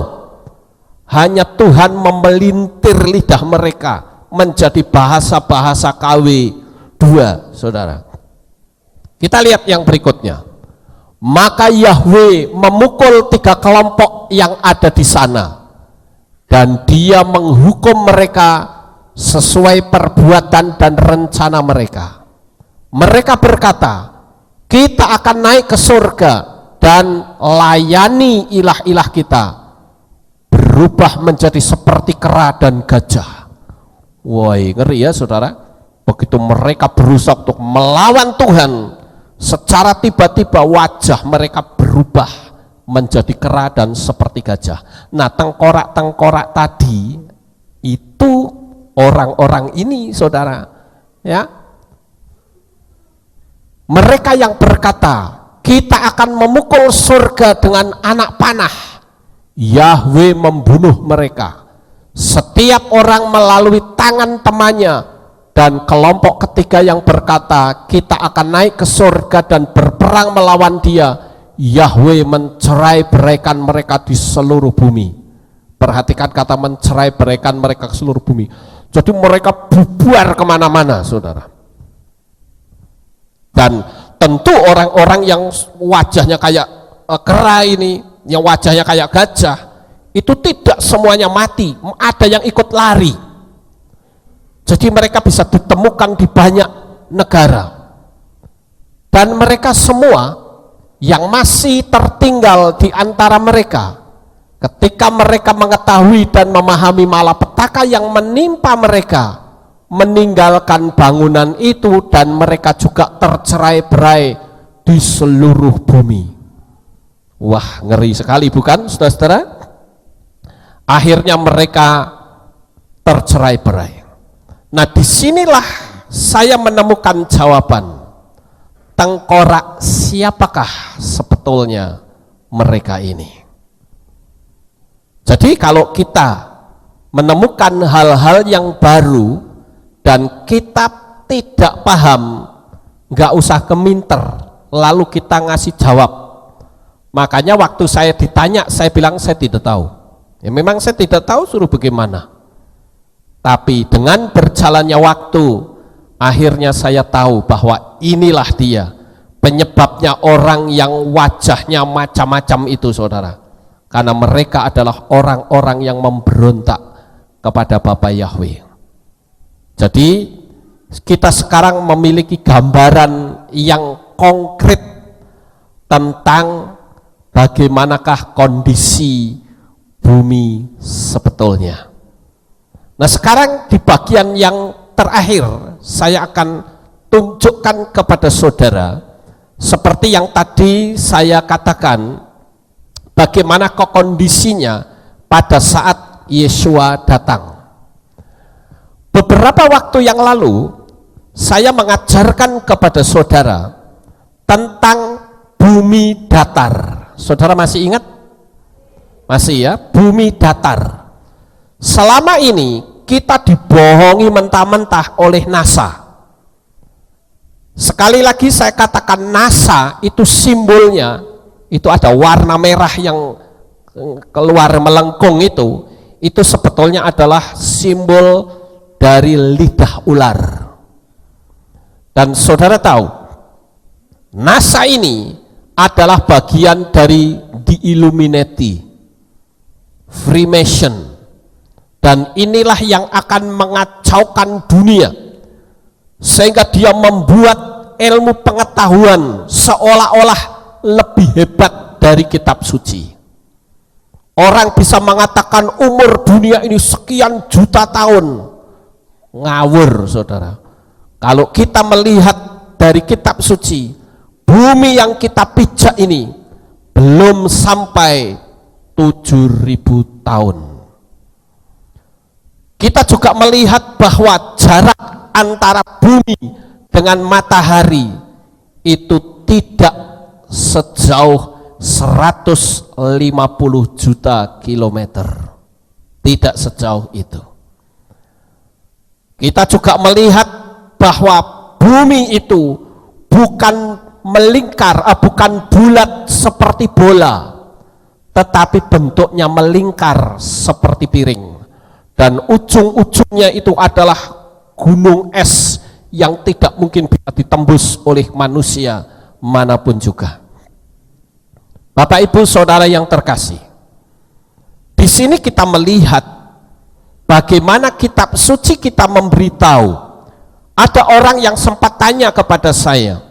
[SPEAKER 1] Hanya Tuhan memelintir lidah mereka menjadi bahasa-bahasa KW2, saudara. Kita lihat yang berikutnya. Maka Yahweh memukul 3 kelompok yang ada di sana, dan dia menghukum mereka sesuai perbuatan dan rencana mereka. Mereka berkata, kita akan naik ke surga dan layani ilah-ilah kita, berubah menjadi seperti kera dan gajah. Woi, ngeri ya, saudara. Begitu mereka berusaha untuk melawan Tuhan, secara tiba-tiba wajah mereka berubah menjadi kera dan seperti gajah. Nah, tengkorak-tengkorak tadi itu orang-orang ini, saudara, ya. Mereka yang berkata, kita akan memukul surga dengan anak panah. Yahweh membunuh mereka, setiap orang melalui tangan temannya. Dan kelompok ketiga yang berkata, kita akan naik ke surga dan berperang melawan dia, Yahweh mencerai-beraikan mereka di seluruh bumi. Perhatikan kata mencerai-beraikan mereka ke seluruh bumi. Jadi mereka bubar kemana-mana, saudara. Dan tentu orang-orang yang wajahnya kayak kera ini, yang wajahnya kayak gajah, itu tidak semuanya mati, ada yang ikut lari. Jadi mereka bisa ditemukan di banyak negara, dan mereka semua yang masih tertinggal di antara mereka, ketika mereka mengetahui dan memahami malapetaka yang menimpa mereka, meninggalkan bangunan itu, dan mereka juga tercerai-berai di seluruh bumi. Wah, ngeri sekali, bukan, saudara-saudara? Akhirnya mereka tercerai-berai. Nah, disinilah saya menemukan jawaban. Tengkorak siapakah sebetulnya mereka ini? Jadi kalau kita menemukan hal-hal yang baru dan kita tidak paham, nggak usah keminter lalu kita ngasih jawab. Makanya waktu saya ditanya, saya bilang saya tidak tahu. Ya memang saya tidak tahu, suruh bagaimana. Tapi dengan berjalannya waktu, akhirnya saya tahu bahwa inilah dia penyebabnya orang yang wajahnya macam-macam itu, saudara. Karena mereka adalah orang-orang yang memberontak kepada Bapa Yahweh. Jadi kita sekarang memiliki gambaran yang konkret tentang bagaimanakah kondisi bumi sebetulnya. Nah, sekarang di bagian yang terakhir saya akan tunjukkan kepada saudara, seperti yang tadi saya katakan, bagaimana kondisinya pada saat Yesua datang. Beberapa waktu yang lalu saya mengajarkan kepada saudara tentang bumi datar. Saudara masih ingat? Masih ya, bumi datar. Selama ini kita dibohongi mentah-mentah oleh NASA. Sekali lagi saya katakan, NASA itu simbolnya, itu ada warna merah yang keluar melengkung, itu sebetulnya adalah simbol dari lidah ular. Dan saudara tahu, NASA ini adalah bagian dari The Illuminati, Freemason, dan inilah yang akan mengacaukan dunia, sehingga dia membuat ilmu pengetahuan seolah-olah lebih hebat dari kitab suci. Orang bisa mengatakan umur dunia ini sekian juta tahun. Ngawur, saudara. Kalau kita melihat dari kitab suci, bumi yang kita pijak ini belum sampai 7.000 tahun. Kita juga melihat bahwa jarak antara bumi dengan matahari itu tidak sejauh 150 juta kilometer. Tidak sejauh itu. Kita juga melihat bahwa bumi itu bukan melingkar, bukan bulat seperti bola, tetapi bentuknya melingkar seperti piring, dan ujung-ujungnya itu adalah gunung es yang tidak mungkin bisa ditembus oleh manusia manapun juga. Bapak Ibu Saudara yang terkasih, di sini kita melihat bagaimana kitab suci kita memberitahu. Ada orang yang sempat tanya kepada saya,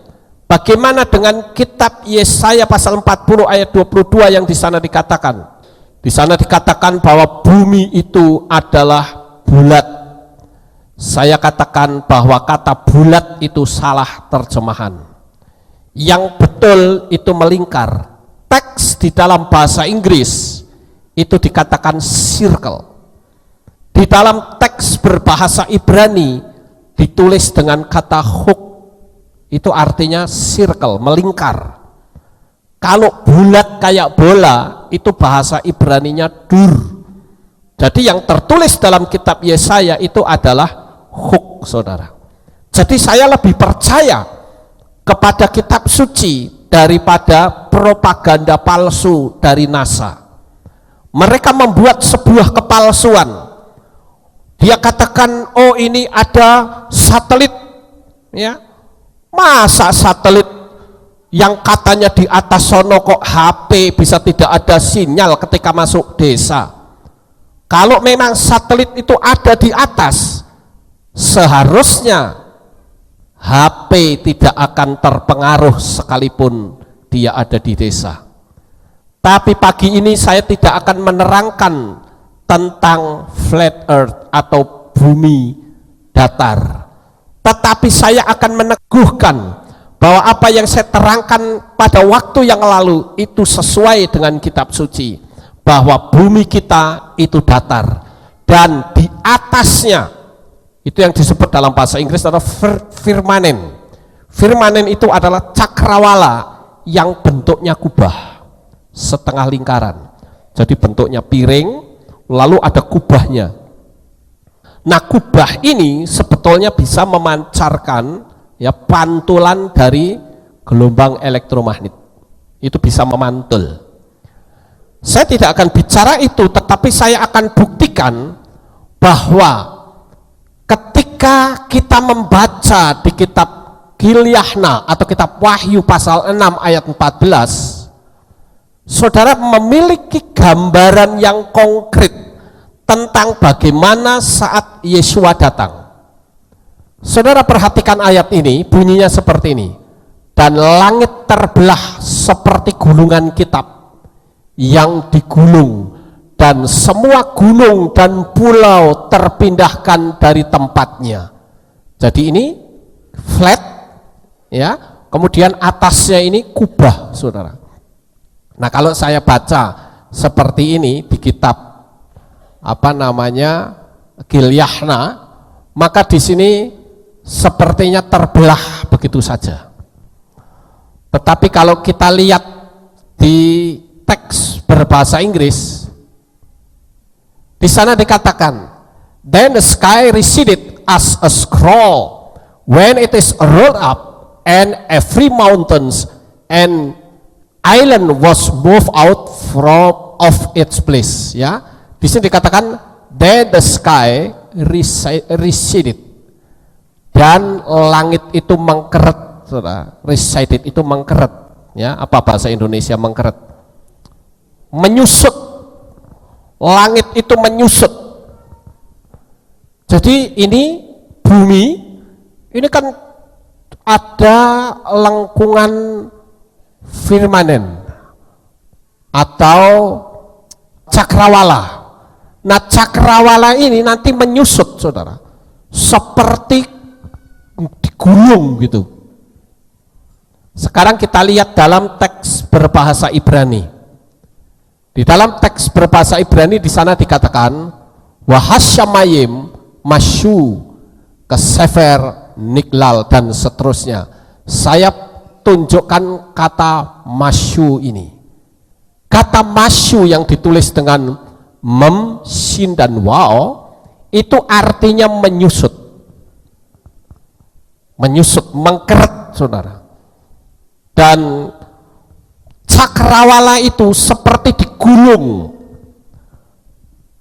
[SPEAKER 1] bagaimana dengan kitab Yesaya pasal 40 ayat 22 yang di sana dikatakan? Di sana dikatakan bahwa bumi itu adalah bulat. Saya katakan bahwa kata bulat itu salah terjemahan. Yang betul itu melingkar. Teks di dalam bahasa Inggris itu dikatakan circle. Di dalam teks berbahasa Ibrani ditulis dengan kata hook, itu artinya circle, melingkar. Kalau bulat kayak bola, itu bahasa Ibraninya dur. Jadi yang tertulis dalam kitab Yesaya itu adalah hook, saudara. Jadi saya lebih percaya kepada kitab suci daripada propaganda palsu dari NASA. Mereka membuat sebuah kepalsuan. Dia katakan, oh ini ada satelit, ya. Masa satelit yang katanya di atas sono kok HP bisa tidak ada sinyal ketika masuk desa? Kalau memang satelit itu ada di atas, seharusnya HP tidak akan terpengaruh sekalipun dia ada di desa. Tapi pagi ini saya tidak akan menerangkan tentang flat earth atau bumi datar, tetapi saya akan meneguhkan bahwa apa yang saya terangkan pada waktu yang lalu itu sesuai dengan kitab suci, bahwa bumi kita itu datar, dan di atasnya itu yang disebut dalam bahasa Inggris adalah firmanen. Firmanen itu adalah cakrawala yang bentuknya kubah setengah lingkaran, jadi bentuknya piring, lalu ada kubahnya. Nah, kubah ini sebetulnya bisa memancarkan ya pantulan dari gelombang elektromagnet. Itu bisa memantul. Saya tidak akan bicara itu, tetapi saya akan buktikan bahwa ketika kita membaca di kitab Gilyahna atau kitab Wahyu pasal 6 ayat 14, saudara memiliki gambaran yang konkret tentang bagaimana saat Yesua datang. Saudara perhatikan ayat ini, bunyinya seperti ini. Dan langit terbelah seperti gulungan kitab yang digulung, dan semua gunung dan pulau terpindahkan dari tempatnya. Jadi ini flat, ya. Kemudian atasnya ini kubah, saudara. Nah, kalau saya baca seperti ini di kitab Gilyahna, maka di sini sepertinya terbelah begitu saja. Tetapi kalau kita lihat di teks berbahasa Inggris, di sana dikatakan, Then the sky receded as a scroll when it is rolled up, and every mountains and island was moved out from of its place. Ya, di sini dikatakan then the sky receded, dan langit itu mengkeret. Saudara, receded itu mengkeret. Ya, apa bahasa Indonesia mengkeret? Menyusut. Langit itu menyusut. Jadi ini bumi, ini kan ada lengkungan firmanen atau cakrawala. Nah, cakrawala ini nanti menyusut, saudara, seperti digulung gitu. Sekarang kita lihat dalam teks berbahasa Ibrani. Di dalam teks berbahasa Ibrani di sana dikatakan wahasyamayim masyu ke sefer niklal dan seterusnya. Saya tunjukkan kata masyu ini. Kata masyu yang ditulis dengan mem, sin dan waw itu artinya menyusut. Menyusut, mengkeret, saudara. Dan cakrawala itu seperti digulung.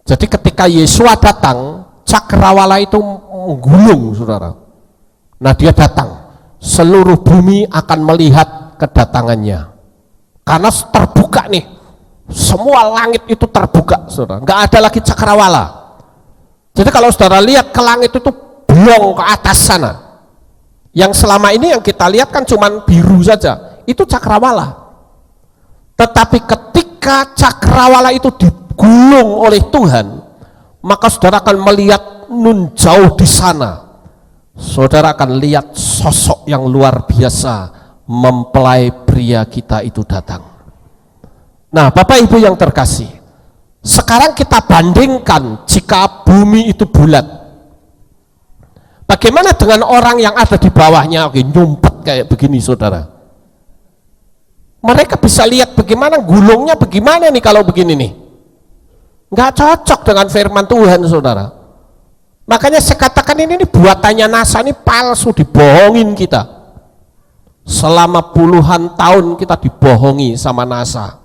[SPEAKER 1] Jadi ketika Yesua datang, cakrawala itu menggulung, saudara. Nah, dia datang, seluruh bumi akan melihat kedatangannya. Karena terbuka nih, semua langit itu terbuka, saudara. Nggak ada lagi cakrawala. Jadi kalau saudara lihat ke langit itu blong ke atas sana. Yang selama ini yang kita lihat kan cuman biru saja, itu cakrawala. Tetapi ketika cakrawala itu digulung oleh Tuhan, maka saudara akan melihat nun jauh di sana. Saudara akan lihat sosok yang luar biasa, mempelai pria kita itu datang. Nah, Bapak Ibu yang terkasih, sekarang kita bandingkan jika bumi itu bulat. Bagaimana dengan orang yang ada di bawahnya, nyumpet kayak begini, saudara? Mereka bisa lihat bagaimana gulungnya, bagaimana nih kalau begini nih. Nggak cocok dengan firman Tuhan, saudara. Makanya saya katakan ini buatannya NASA ini palsu, dibohongin kita. Selama puluhan tahun kita dibohongi sama NASA.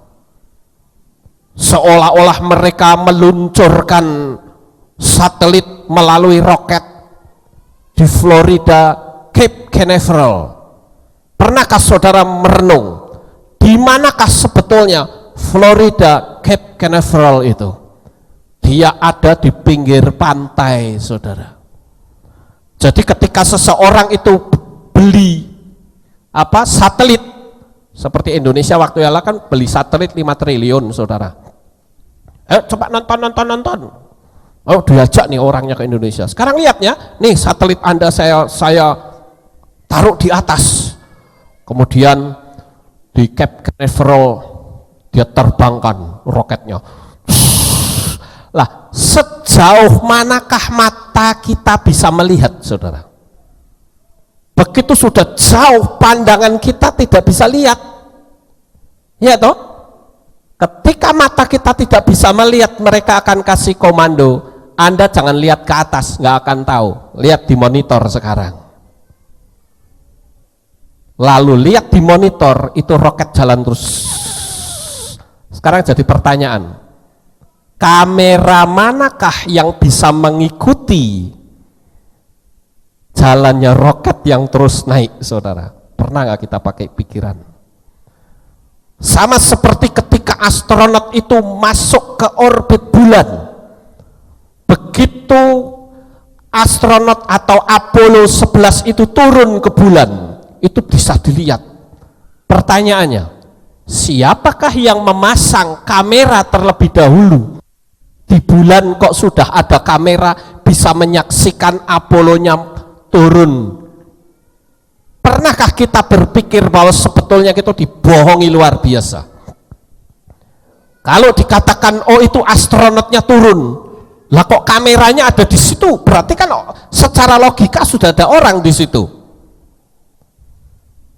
[SPEAKER 1] Seolah-olah mereka meluncurkan satelit melalui roket di Florida, Cape Canaveral. Pernahkah saudara merenung? Di manakah sebetulnya Florida, Cape Canaveral itu? Dia ada di pinggir pantai, saudara. Jadi ketika seseorang itu beli satelit, seperti Indonesia waktu itu kan beli satelit 5 triliun, saudara. Coba nonton. Oh, diajak nih orangnya ke Indonesia. Sekarang lihatnya, nih satelit Anda saya taruh di atas. Kemudian di Cape Canaveral dia terbangkan roketnya. Lah, sejauh manakah mata kita bisa melihat, saudara? Begitu sudah jauh pandangan kita tidak bisa lihat. Ya toh? Ketika mata kita tidak bisa melihat, mereka akan kasih komando, Anda jangan lihat ke atas, nggak akan tahu. Lihat di monitor sekarang. Lalu lihat di monitor, itu roket jalan terus. Sekarang jadi pertanyaan, kamera manakah yang bisa mengikuti jalannya roket yang terus naik, saudara? Pernah nggak kita pakai pikiran? Sama seperti ketika astronot itu masuk ke orbit bulan. Begitu astronot atau Apollo 11 itu turun ke bulan, itu bisa dilihat. Pertanyaannya, siapakah yang memasang kamera terlebih dahulu? Di bulan kok sudah ada kamera bisa menyaksikan Apollo-nya turun. Pernahkah kita berpikir bahwa sebetulnya kita dibohongi luar biasa? Kalau dikatakan oh itu astronotnya turun, lah kok kameranya ada di situ? Berarti kan secara logika sudah ada orang di situ.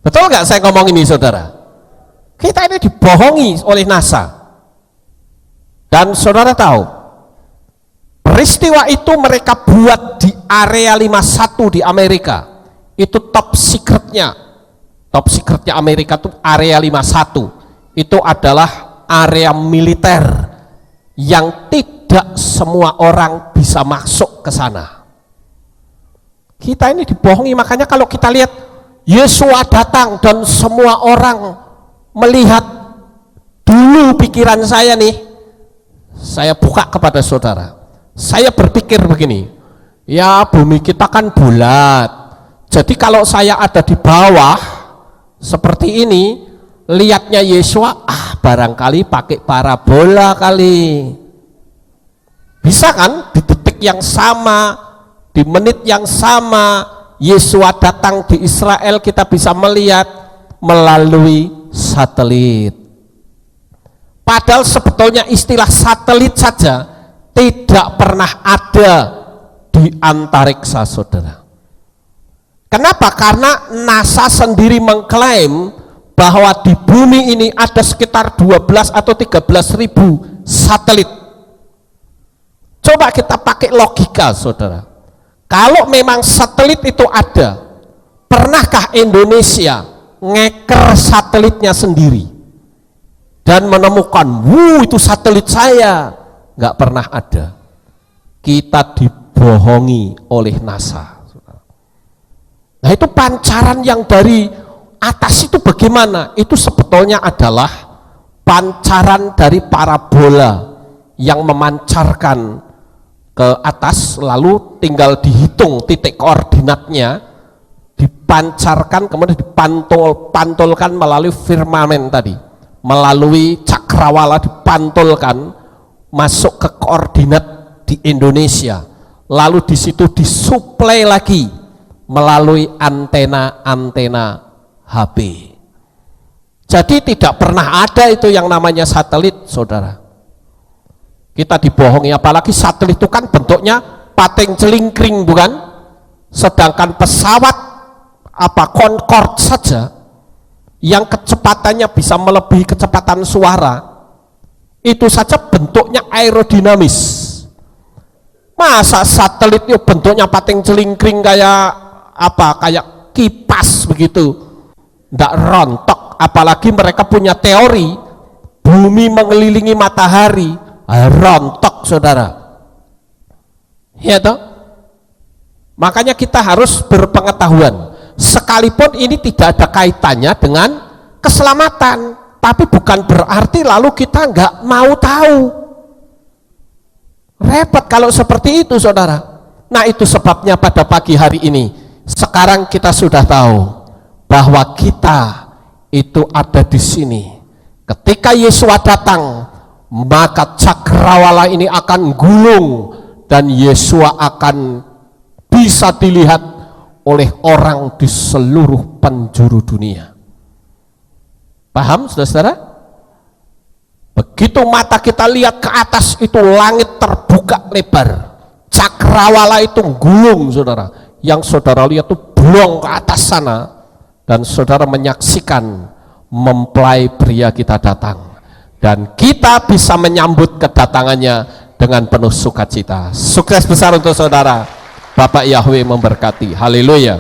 [SPEAKER 1] Betul nggak saya ngomong ini, saudara? Kita ini dibohongi oleh NASA. Dan saudara tahu, Peristiwa itu mereka buat di area 51 di Amerika. Itu top secretnya Amerika itu area 51. Itu adalah area militer yang tidak semua orang bisa masuk ke sana. Kita ini dibohongi, makanya kalau kita lihat Yesua datang dan semua orang melihat, dulu pikiran saya nih, saya buka kepada saudara, saya berpikir begini, ya bumi kita kan bulat, jadi kalau saya ada di bawah seperti ini, lihatnya Yesua, barangkali pakai parabola kali, bisa kan? Di detik yang sama, di menit yang sama, Yesua datang di Israel, kita bisa melihat melalui satelit. Padahal sebetulnya istilah satelit saja tidak pernah ada di antariksa, saudara. Kenapa? Karena NASA sendiri mengklaim bahwa di bumi ini ada sekitar 12 atau 13 ribu satelit. Coba kita pakai logika, saudara. Kalau memang satelit itu ada, pernahkah Indonesia ngeker satelitnya sendiri dan menemukan, itu satelit saya? Nggak pernah ada. Kita dibohongi oleh NASA. Nah, itu pancaran yang dari atas itu bagaimana? Itu sebetulnya adalah pancaran dari parabola yang memancarkan ke atas, lalu tinggal dihitung titik koordinatnya, dipancarkan, kemudian dipantulkan melalui firmamen tadi, melalui cakrawala dipantulkan masuk ke koordinat di Indonesia, lalu di situ disuplai lagi melalui antena-antena HP. Jadi tidak pernah ada itu yang namanya satelit, saudara. Kita dibohongi, apalagi satelit itu kan bentuknya pating celingkring, bukan? Sedangkan pesawat Concorde saja yang kecepatannya bisa melebihi kecepatan suara, itu saja bentuknya aerodinamis. Masa satelit itu bentuknya pating celingkring kayak kayak kipas begitu, ndak rontok. Apalagi mereka punya teori bumi mengelilingi matahari, rontok, saudara. Ya toh? Makanya kita harus berpengetahuan, sekalipun ini tidak ada kaitannya dengan keselamatan, tapi bukan berarti lalu kita nggak mau tahu. Repot kalau seperti itu, saudara. Nah, itu sebabnya pada pagi hari ini, sekarang kita sudah tahu bahwa kita itu ada di sini. Ketika Yesua datang, maka cakrawala ini akan gulung dan Yesua akan bisa dilihat oleh orang di seluruh penjuru dunia. Paham, saudara-saudara? Begitu mata kita lihat ke atas, itu langit terbuka lebar, cakrawala itu gulung, saudara. Yang saudara lihat itu blong ke atas sana, dan saudara menyaksikan mempelai pria kita datang, dan kita bisa menyambut kedatangannya dengan penuh sukacita. Sukses besar untuk saudara. Bapak Yahweh memberkati. Haleluya.